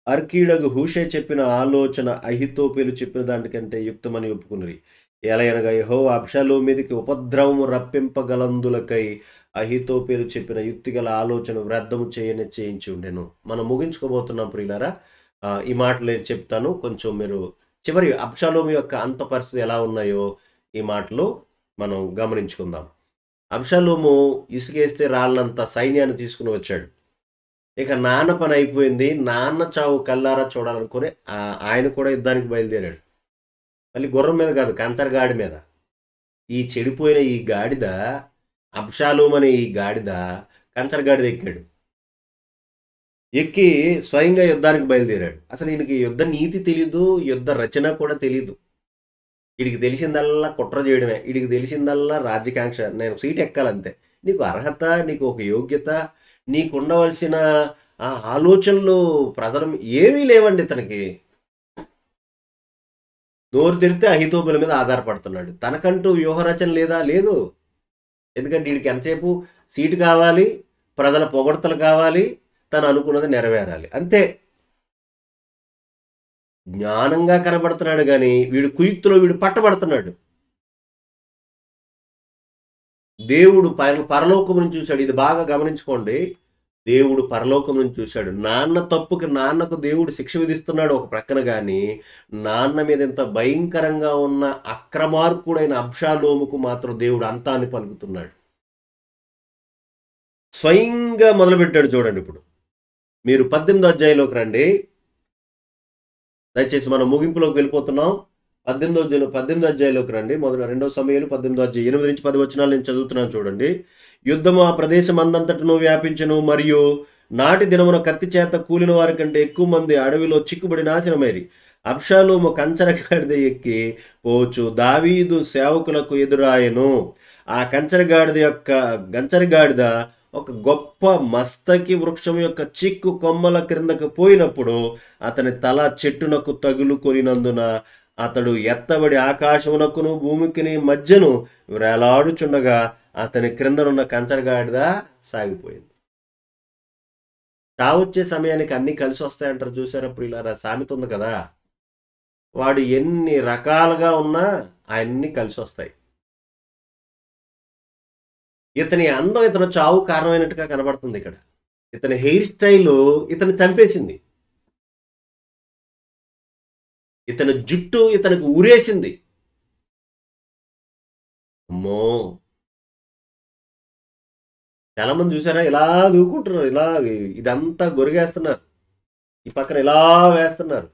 అర్కీయుడగు హూషై చెప్పిన ఆలోచన అహీతోపెలు చెప్పిన దానికంటే యుక్తమని ఒప్పుకున్నది. ఎలయనగా యెహోవా అబ్షాలోము మీదకి ఉపద్రవము రప్పింపగలందులకై అహీతోపెలు చెప్పిన యుక్తిగల ఆలోచన వ్యర్థము చేయించి ఉండెను. మనం ముగించుకోబోతున్నాం ప్రియులారా. ఈ మాటలు నేను చెప్తాను, కొంచెం మీరు చివరి అబ్షాలోము యొక్క అంత పరిస్థితి ఎలా ఉన్నాయో ఈ మాటలు మనం గమనించుకుందాం. అబ్షాలోము ఇసుకేస్తే రాళ్ళంత సైన్యాన్ని తీసుకుని వచ్చాడు. ఇక నాన్న పని అయిపోయింది. నాన్న చావు కల్లారా చూడాలనుకుని ఆయన కూడా యుద్ధానికి బయలుదేరాడు. మళ్ళీ గుర్రం మీద కాదు, కంచరగాడి మీద. ఈ చెడిపోయిన ఈ గాడిద, అబ్షాలోము అనే ఈ గాడిద కంచరగాడిద ఎక్కాడు. ఎక్కి స్వయంగా యుద్ధానికి బయలుదేరాడు. అసలు ఈయనకి యుద్ధ నీతి తెలీదు, యుద్ధ రచన కూడా తెలీదు. వీడికి తెలిసిందల్లా కుట్ర చేయడమే, వీడికి తెలిసిందల్లా రాజ్యకాంక్ష. నేను సీట్ ఎక్కాలంతే. నీకు అర్హత, నీకు ఒక యోగ్యత, నీకు ఉండవలసిన ఆలోచనలు ప్రజలు ఏమీ లేవండి ఇతనికి. నోరు తెరితే అహీతోపెల మీద ఆధారపడుతున్నాడు. తనకంటూ వ్యూహరచన లేదా? లేదు. ఎందుకంటే వీడికి ఎంతసేపు సీటు కావాలి, ప్రజల పొగడ్తలు కావాలి, తను అనుకున్నది నెరవేరాలి, అంతే. జ్ఞానంగా కనబడుతున్నాడు కానీ వీడు కుయుక్తిలో వీడు పట్టబడుతున్నాడు. దేవుడు పరలోకం నుంచి చూశాడు. ఇది బాగా గమనించుకోండి. దేవుడు పరలోకం నుంచి చూశాడు. నాన్న తప్పుకి నాన్నకు దేవుడు శిక్ష విధిస్తున్నాడు ఒక ప్రక్కన, కానీ నాన్న మీద ఎంత భయంకరంగా ఉన్న అక్రమార్కుడైన అబ్షాలోముకు మాత్రం దేవుడు అంతాన్ని పలుకుతున్నాడు. స్వయంగా మొదలుపెట్టాడు. చూడండి, ఇప్పుడు మీరు 18వ అధ్యాయంలోకి రండి. దయచేసి మనం ముగింపులోకి వెళ్ళిపోతున్నాం. 18వ అధ్యాయంలోకి రండి. 2వ సమూయేలు 18వ అధ్యాయం 8 నుంచి 10 వచనాలు నేను చదువుతున్నాను. చూడండి. యుద్ధము ఆ ప్రదేశం అందంతటను వ్యాపించను, మరియు నాటి దినమున కత్తి చేత కూలిన వారి కంటే ఎక్కువ మంది అడవిలో చిక్కుబడి నాశనమైరి. అబ్షాలోము కంచరగాడిద ఎక్కి పోచు దావీదు సేవకులకు ఎదురాయను. ఆ కంచరగాడిద ఒక గొప్ప మస్తకి వృక్షం యొక్క చిక్కు కొమ్మల క్రిందకు పోయినప్పుడు అతని తల చెట్టునకు తగులుకొనినందున అతడు ఎత్తబడి ఆకాశమునకును భూమికిని మధ్యను వేలాడుచుండగా అతని క్రిందనున్న కంచరగాడిద సాగిపోయింది. చావొచ్చే సమయానికి అన్నీ కలిసి వస్తాయంటారు, చూసారా ప్రియులారా? సామెత ఉంది కదా, వాడు ఎన్ని రకాలుగా ఉన్నా అన్నీ కలిసి వస్తాయి. ఇతని అందం ఇతను చావు కారణమైనట్టుగా కనబడుతుంది. ఇక్కడ ఇతని హెయిర్ స్టైలు ఇతను చంపేసింది. ఇతని జుట్టు ఇతనికి ఊరేసింది. అమ్మో, చాలా మంది చూసారా, ఇలా దూకుంటున్నారు, ఇలా ఇదంతా గొరిగేస్తున్నారు, ఈ పక్కన ఇలా వేస్తున్నారు.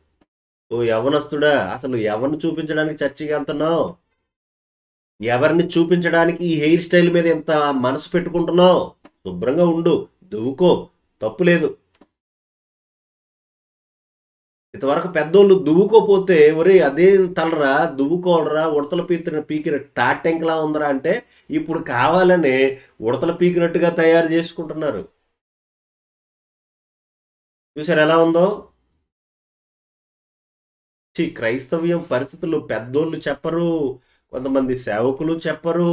ఓ యవనస్తుడా, అసలు ఎవరిని చూపించడానికి చర్చికి వెళ్తున్నావు? ఎవరిని చూపించడానికి ఈ హెయిర్ స్టైల్ మీద ఎంత మనసు పెట్టుకుంటున్నావు? శుభ్రంగా ఉండు, దువ్వుకో, తప్పు లేదు. ఇంతవరకు పెద్దోళ్ళు దువ్వుకోపోతే ఒరే అదే తలరా, దువ్వుకోలరా, ఉడతల పీకిన టాటెంక్లా ఉందరా అంటే ఇప్పుడు కావాలని ఉడతల పీకినట్టుగా తయారు చేసుకుంటున్నారు. చూసారు ఎలా ఉందో? క్రైస్తవ్యం పరిస్థితులు పెద్దోళ్ళు చెప్పరు, కొంతమంది సేవకులు చెప్పరు.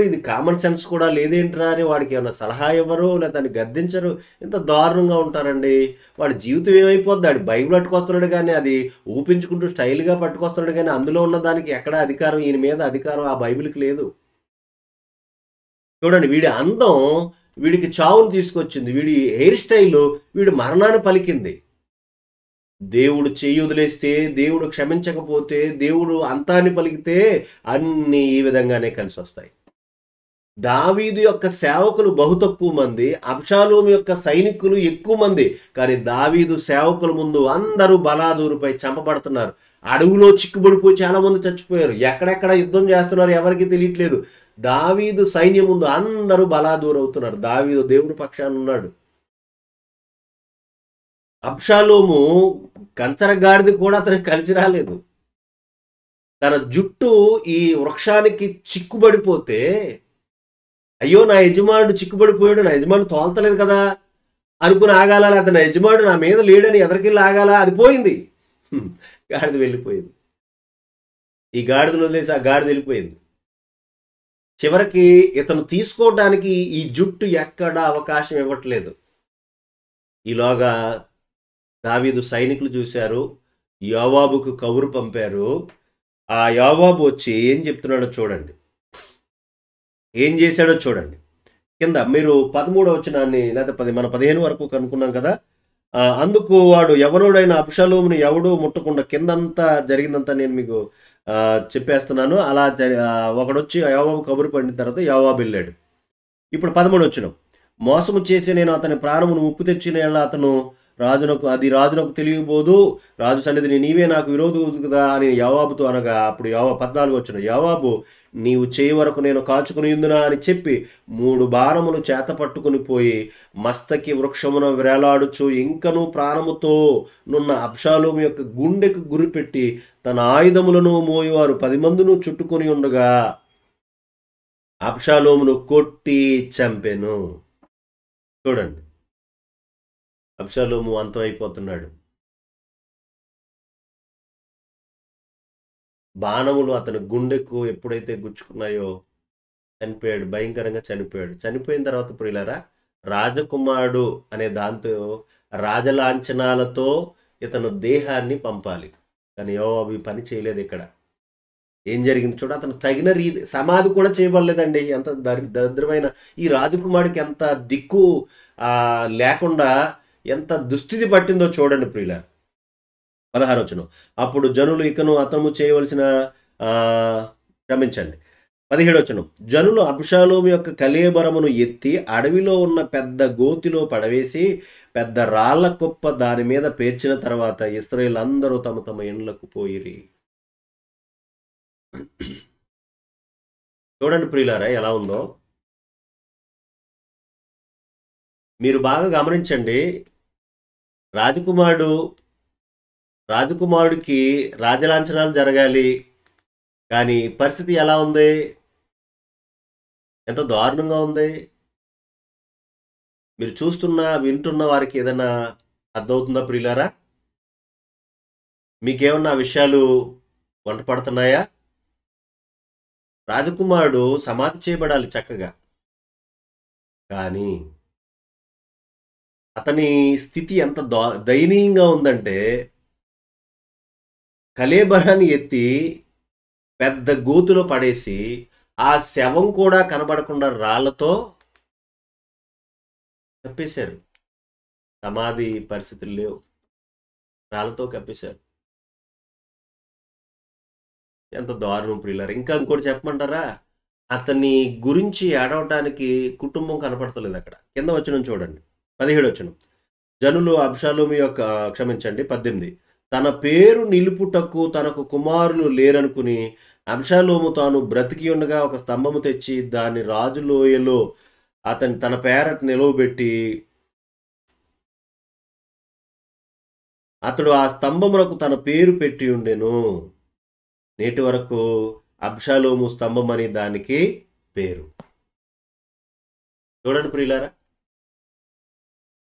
ఇది కామన్ సెన్స్ కూడా లేదేంట్రా అని వాడికి ఏమైనా సలహా ఇవ్వరు, లేదా దాన్ని గద్దించరు. ఇంత దారుణంగా ఉంటారండి. వాడి జీవితం ఏమైపోద్ది? వాడు బైబిల్ పట్టుకొస్తున్నాడు కానీ అది ఊపించుకుంటూ స్టైల్గా పట్టుకొస్తున్నాడు కానీ అందులో ఉన్న దానికి ఎక్కడ అధికారం, ఈయన మీద అధికారం ఆ బైబిల్కి లేదు. చూడండి, వీడి అందం వీడికి చావును తీసుకొచ్చింది. వీడి హెయిర్ స్టైల్ వీడి మరణాన్ని పలికింది. దేవుడు చేయి వదిలేస్తే, దేవుడు క్షమించకపోతే, దేవుడు అంతాన్ని పలికితే అన్నీ ఈ విధంగానే కలిసి వస్తాయి. దావీదు యొక్క సేవకులు బహు తక్కువ మంది, అబ్షాలోము యొక్క సైనికులు ఎక్కువ మంది. కానీ దావీదు సేవకుల ముందు అందరూ బలాదూరుపై చంపబడుతున్నారు. అడవులో చిక్కుబడిపోయి చాలా మంది చచ్చిపోయారు. ఎక్కడెక్కడ యుద్ధం చేస్తున్నారు ఎవరికి తెలియట్లేదు. దావీదు సైన్యం ముందు అందరూ బలాదూరు అవుతున్నారు. దావీదు దేవుడి పక్షాన ఉన్నాడు. అబ్షాలోము కంచరగాడిది కూడా అతనికి కలిసి రాలేదు. తన జుట్టు ఈ వృక్షానికి చిక్కుబడిపోతే, అయ్యో నా యజమానుడు చిక్కుబడిపోయాడు, నా యజమానుడు తోల్తలేదు కదా అనుకుని ఆగాల, అతని యజమానుడు నా మీద లేడని ఎదరికెళ్ళి ఆగాల, అది పోయింది. గాడిద వెళ్ళిపోయింది. ఈ గాడిదను వదిలేసి ఆ గాడిద వెళ్ళిపోయింది. చివరికి ఇతను తీసుకోవడానికి ఈ జుట్టు ఎక్కడ అవకాశం ఇవ్వట్లేదు. ఈలోగా దావీదు సైనికులు చూశారు, యోవాబుకు కబురు పంపారు. ఆ యోవాబు వచ్చి ఏం చెప్తున్నాడో చూడండి, ఏం చేశాడో చూడండి. కింద మీరు 13వ వచనాన్ని లేదా మన 15 వరకు కనుక్కున్నాం కదా. అందుకు వాడు యవనుడైన అబ్షాలోమును ఎవడూ ముట్టకుండా, కిందంతా జరిగిందంతా నేను మీకు చెప్పేస్తున్నాను. అలా ఒకడొచ్చి యోవాబు కబురు పడిన తర్వాత యోవాబు వెళ్ళాడు. ఇప్పుడు 13వ వచనం. మోసము చేసి నేను అతని ప్రాణమును ముప్పు తెచ్చిన అతను రాజునకు తెలియబోదు, రాజు సన్నిధిని నీవే నాకు విరోధి కదా అని యోవాబుతో అనగా, అప్పుడు 14వ వచనం. యోవాబు నీవు చేయి వరకు నేను కాచుకుని ఉందునా అని చెప్పి 3 బాణములు చేత పట్టుకుని పోయి మస్తకి వృక్షమున వేలాడుచు ఇంకనూ ప్రాణముతో నున్న అబ్షాలోము యొక్క గుండెకు గురిపెట్టి తన ఆయుధములను మోయేవారు 10 మందిను చుట్టుకొని ఉండగా అబ్షాలోమును కొట్టి చంపెను. చూడండి, అబ్షాలోము అంతమైపోతున్నాడు. బాణములు అతని గుండెకు ఎప్పుడైతే గుచ్చుకున్నాయో చనిపోయాడు, భయంకరంగా చనిపోయాడు. చనిపోయిన తర్వాత ప్రియులారా, రాజకుమారుడు అనే దాంతో రాజలాంఛనాలతో ఇతను దేహాన్ని పంపాలి. కానీ యోవాబు పని చేయలేదు. ఇక్కడ ఏం జరిగింది చూడ, అతను తగిన సమాధి కూడా చేయబడలేదండి. ఎంత దరిద్రమైన ఈ రాజకుమారుడికి ఎంత దిక్కు లేకుండా ఎంత దుస్థితి పట్టిందో చూడండి ప్రియుల. 16వ వచనం. అప్పుడు జనులు ఇకను అతను చేయవలసిన క్షమించండి 17వ వచనం. జనులు అబ్షాలోము యొక్క కళేబరమును ఎత్తి అడవిలో ఉన్న పెద్ద గోతిలో పడవేసి పెద్ద రాళ్ల కుప్ప దాని మీద పేర్చిన తర్వాత ఇశ్రాయేలు తమ తమ ఇండ్లకు పోయిరి. చూడండి ప్రియులారా ఎలా ఉందో. మీరు బాగా గమనించండి. రాజకుమారుడికి రాజలాంఛనాలు జరగాలి, కానీ పరిస్థితి ఎలా ఉంది? ఎంత దారుణంగా ఉంది. మీరు వింటున్న వారికి ఏదైనా అర్థమవుతుందా ప్రియులారా? మీకేమన్నా విషయాలు వంట పడుతున్నాయా? రాజకుమారుడు సమాధి చేయబడాలి చక్కగా, కానీ అతని స్థితి ఎంత దయనీయంగా ఉందంటే, కళేబరాన్ని ఎత్తి పెద్ద గోతులో పడేసి ఆ శవం కూడా కనబడకుండా రాళ్లతో కప్పేశారు. సమాధి పరిస్థితులు లేవు, రాళ్లతో కప్పేశారు. ఎంత దారుణం ప్రియులారా. ఇంకా ఇంకోటి చెప్పమంటారా? అతని గురించి ఏడవటానికి కుటుంబం కనపడతలేదు అక్కడ. కింద వచనం చూడండి, 17వ వచనం. జనులు అబ్షాలోము యొక్క 18 తన పేరు నిలుపుటకు తనకు కుమారులు లేరనుకుని అబ్షాలోము తాను బ్రతికి ఉండగా ఒక స్తంభము తెచ్చి దాన్ని రాజు లోయలో తన పేరట నిలవబెట్టి అతడు ఆ స్తంభమునకు తన పేరు పెట్టి ఉండెను. నేటి వరకు అబ్షాలోము స్తంభం అని దానికి పేరు. చూడండి ప్రియులారా,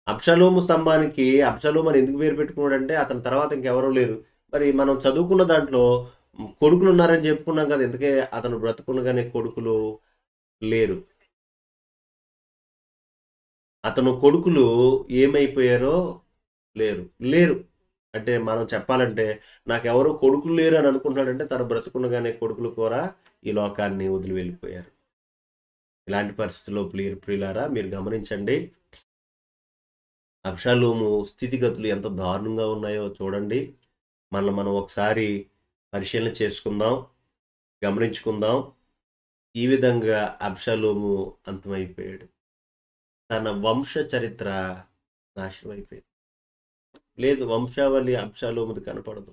అబ్షాలోము స్తంభానికి అబ్షాలోము అని ఎందుకు పేరు పెట్టుకున్నాడంటే అతని తర్వాత ఇంకెవరూ లేరు. మరి మనం చదువుకున్న దాంట్లో కొడుకులు ఉన్నారని చెప్పుకున్నాం కదా, ఎందుకే అతను బ్రతుకునగానే కొడుకులు లేరు. అతను కొడుకులు ఏమైపోయారో లేరు అంటే మనం చెప్పాలంటే నాకెవరో కొడుకులు లేరు అని అనుకుంటున్నాడంటే తను బ్రతుకునగానే కొడుకులు కూడా ఈ లోకాన్ని వదిలి వెళ్ళిపోయారు. ఇలాంటి పరిస్థితుల్లో ప్రియులారా మీరు గమనించండి, అబ్షాలోము స్థితిగతులు ఎంత దారుణంగా ఉన్నాయో చూడండి. మనం ఒకసారి పరిశీలన చేసుకుందాం, గమనించుకుందాం. ఈ విధంగా అబ్షాలోము అంతమైపోయాడు. తన వంశ చరిత్ర నాశనం అయిపోయింది. లేదు, వంశావళి అబ్షాలోముది కనపడదు.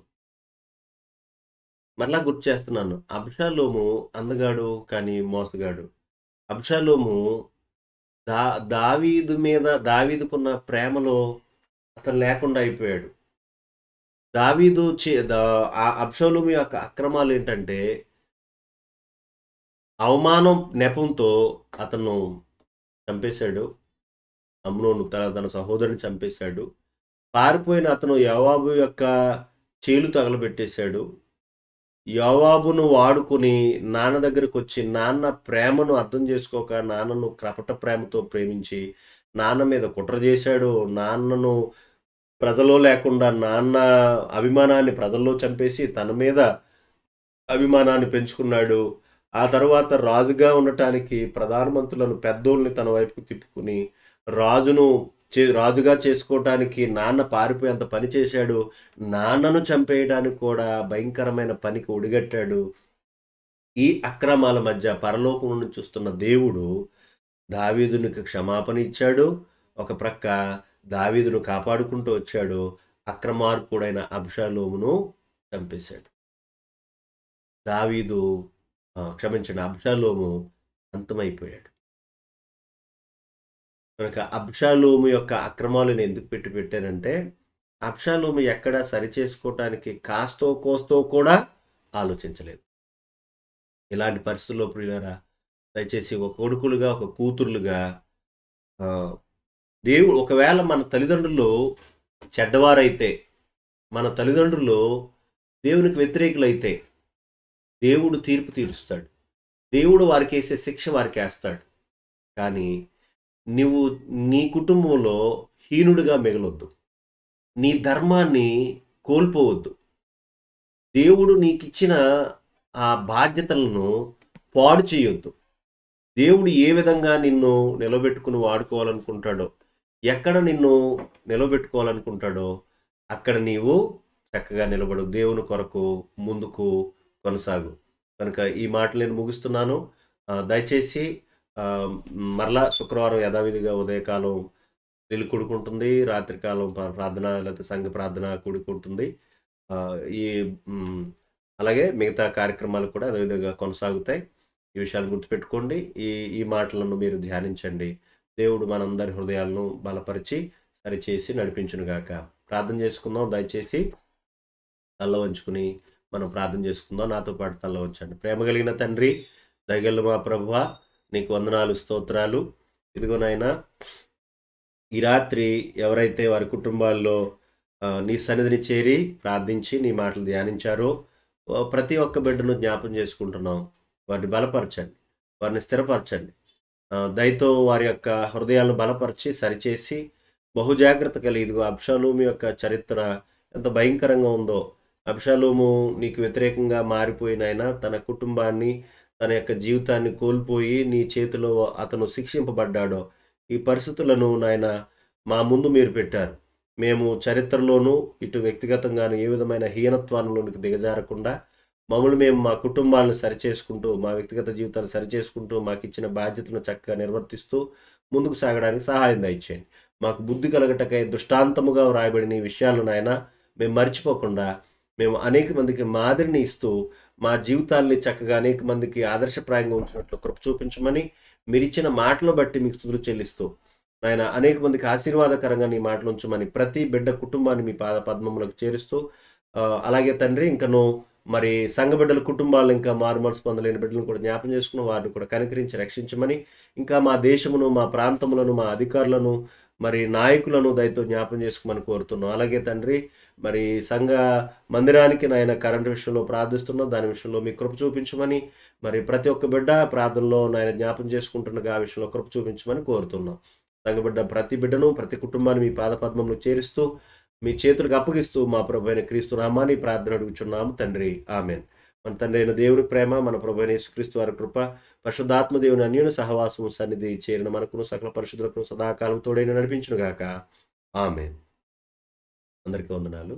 మరలా గుర్తు చేస్తున్నాను, అబ్షాలోము అందగాడు కానీ మోసగాడు. అబ్షాలోము దావీదుకున్న ప్రేమలో అతను లేకుండా అయిపోయాడు. అబ్షాలోము యొక్క అక్రమాలు ఏంటంటే అవమానం నెపంతో అతను చంపేశాడు. అమ్నోను తన సహోదరుని చంపేశాడు. పారిపోయిన అతను యోవాబు యొక్క చేలు తగలబెట్టేశాడు. యోవాబును వాడుకొని నాన్న దగ్గరకొచ్చి, నాన్న ప్రేమను అర్థం చేసుకోక, నాన్నను కపట ప్రేమతో ప్రేమించి, నాన్న మీద కుట్ర చేశాడు. నాన్నను ప్రజలో లేకుండా నాన్న అభిమానాన్ని ప్రజల్లో చంపేసి, తన మీద అభిమానాన్ని పెంచుకున్నాడు. ఆ తరువాత రాజుగా ఉండటానికి ప్రధానమంత్రులను పెద్దోళ్ళని తన వైపుకు తిప్పుకొని, రాజును రాజుగా చేసుకోవటానికి నాన్న పారిపోయేంత పని చేశాడు. నాన్నను చంపేయడానికి కూడా భయంకరమైన పనికి ఒడిగట్టాడు. ఈ అక్రమాల మధ్య పరలోకం నుండి చూస్తున్న దేవుడు దావీదునికి క్షమాపణ ఇచ్చాడు. ఒక ప్రక్క దావీదును కాపాడుకుంటూ వచ్చాడు. అక్రమార్కుడైన అబ్షాలోమును చంపేశాడు. దావీదు క్షమించండి, అబ్షాలోము అంతమైపోయాడు. కనుక అబ్షాలోము యొక్క అక్రమాలను ఎందుకు పెట్టానంటే, అబ్షాలోము ఎక్కడా సరిచేసుకోవటానికి కాస్తో కోస్తో కూడా ఆలోచించలేదు. ఇలాంటి పరిస్థితుల్లో ప్రియులారా, దయచేసి ఒక కొడుకులుగా, ఒక కూతుర్లుగా దేవుడు ఒకవేళ మన తల్లిదండ్రులు చెడ్డవారైతే, మన తల్లిదండ్రులు దేవునికి వ్యతిరేకులైతే, దేవుడు తీర్పు తీరుస్తాడు. దేవుడు వారికి వేసే శిక్ష వారికి వేస్తాడు. కానీ నువ్వు నీ కుటుంబంలో హీనుడిగా మిగలొద్దు. నీ ధర్మాన్ని కోల్పోవద్దు. దేవుడు నీకిచ్చిన ఆ బాధ్యతలను పాడు చేయొద్దు. దేవుడు ఏ విధంగా నిన్ను నిలబెట్టుకుని వాడుకోవాలనుకుంటాడో, ఎక్కడ నిన్ను నిలబెట్టుకోవాలనుకుంటాడో అక్కడ నీవు చక్కగా నిలబడు. దేవుని కొరకు ముందుకు కొనసాగు. కనుక ఈ మాటలు నేను ముగిస్తున్నాను. దయచేసి మరలా శుక్రవారం యథావిధిగా ఉదయకాలం స్త్రీలు కూడుకుంటుంది, రాత్రికాలం ప్రార్థన లేకపోతే సంఘ ప్రార్థన కూడుకుంటుంది. ఈ అలాగే మిగతా కార్యక్రమాలు కూడా అదేవిధంగా కొనసాగుతాయి. ఈ విషయాలు గుర్తుపెట్టుకోండి. ఈ మాటలను మీరు ధ్యానించండి. దేవుడు మనందరి హృదయాలను బలపరిచి సరిచేసి నడిపించునుగాక. ప్రార్థన చేసుకుందాం. దయచేసి తల్ల వంచుకుని మనం ప్రార్థన చేసుకుందాం. నాతో పాటు తల్ల వంచండి. ప్రేమ కలిగిన తండ్రి, దయగల మా ప్రభువా, నీకు వందనాలు, స్తోత్రాలు. ఇదిగో నాయనా, ఈ రాత్రి ఎవరైతే వారి కుటుంబాల్లో నీ సన్నిధిని చేరి ప్రార్థించి నీ మాటలు ధ్యానించారో ప్రతి ఒక్క బిడ్డను జ్ఞాపం చేసుకుంటున్నాం. వారిని బలపరచండి, వారిని స్థిరపరచండి. దయతో వారి యొక్క హృదయాలను బలపరిచి సరిచేసి బహుజాగ్రత్త కలిగి, ఇదిగో అబ్షాలోము యొక్క చరిత్ర ఎంత భయంకరంగా ఉందో. అబ్షాలోము నీకు వ్యతిరేకంగా మారిపోయినైనా తన కుటుంబాన్ని, తన యొక్క జీవితాన్ని కోల్పోయి నీ చేతిలో అతను శిక్షింపబడ్డాడో, ఈ పరిస్థితులను నాయన మా ముందు మీరు పెట్టారు. మేము చరిత్రలోనూ ఇటు వ్యక్తిగతంగాను ఏ విధమైన హీనత్వానికి దిగజారకుండా మమ్మల్ని మేము మా కుటుంబాలను సరిచేసుకుంటూ, మా వ్యక్తిగత జీవితాన్ని సరిచేసుకుంటూ, మాకు ఇచ్చిన బాధ్యతను చక్కగా నిర్వర్తిస్తూ ముందుకు సాగడానికి సహాయం దయచేయండి. మాకు బుద్ధి కలగటకై దృష్టాంతముగా వ్రాయబడిన ఈ విషయాలను నాయన మేము మర్చిపోకుండా, మేము అనేక మందికి మాదిరిని ఇస్తూ మా జీవితాల్ని చక్కగా అనేక మందికి ఆదర్శప్రాయంగా ఉంచినట్లు కృప చూపించమని మీరిచ్చిన మాటలు బట్టి మీకు స్తుతులు చెల్లిస్తూ నాయన అనేక మందికి ఆశీర్వాదకరంగా నీ మాటలు ఉంచమని ప్రతి బిడ్డ కుటుంబాన్ని మీ పాద పద్మములకు చేరుస్తూ, అలాగే తండ్రి ఇంకను మరి సంఘ బిడ్డల కుటుంబాలు ఇంకా మారు మనసు పొందలేని బిడ్డలను కూడా జ్ఞాపం చేసుకున్న వారిని కూడా కనికరించి రక్షించమని, ఇంకా మా దేశమును, మా ప్రాంతములను, మా అధికారులను, మరి నాయకులను దయతో జ్ఞాపం చేసుకోమని కోరుతున్నాం. అలాగే తండ్రి మరి సంఘ మందిరానికి నాయన కరెంటు విషయంలో ప్రార్థిస్తున్నాం. దాని విషయంలో మీ కృప చూపించమని, మరి ప్రతి ఒక్క బిడ్డ ప్రార్థనలో నాయన జ్ఞాపం చేసుకుంటుండగా ఆ విషయంలో కృప చూపించమని కోరుతున్నాం. సంఘ బిడ్డ ప్రతి బిడ్డను, ప్రతి కుటుంబాన్ని మీ పాదపద్మంలో చేరుస్తూ మీ చేతులకు అప్పగిస్తూ మా ప్రభు అయిన క్రీస్తు నామాన్ని ప్రార్థన అడుగుచున్నాము తండ్రి. ఆమెన్. మన తండ్రి అయిన దేవుని ప్రేమ, మన ప్రభు అయిన యేసుక్రీస్తు వారి కృప, పరిశుద్ధాత్మ దేవుని అన్యోన్య సహవాసము సన్నిధి చేరిన మనకును సకల పరిశుద్ధులకు సదాకాలం తోడైన నడిపించును గాక. ఆమెన్. అందరికీ వందనాలు.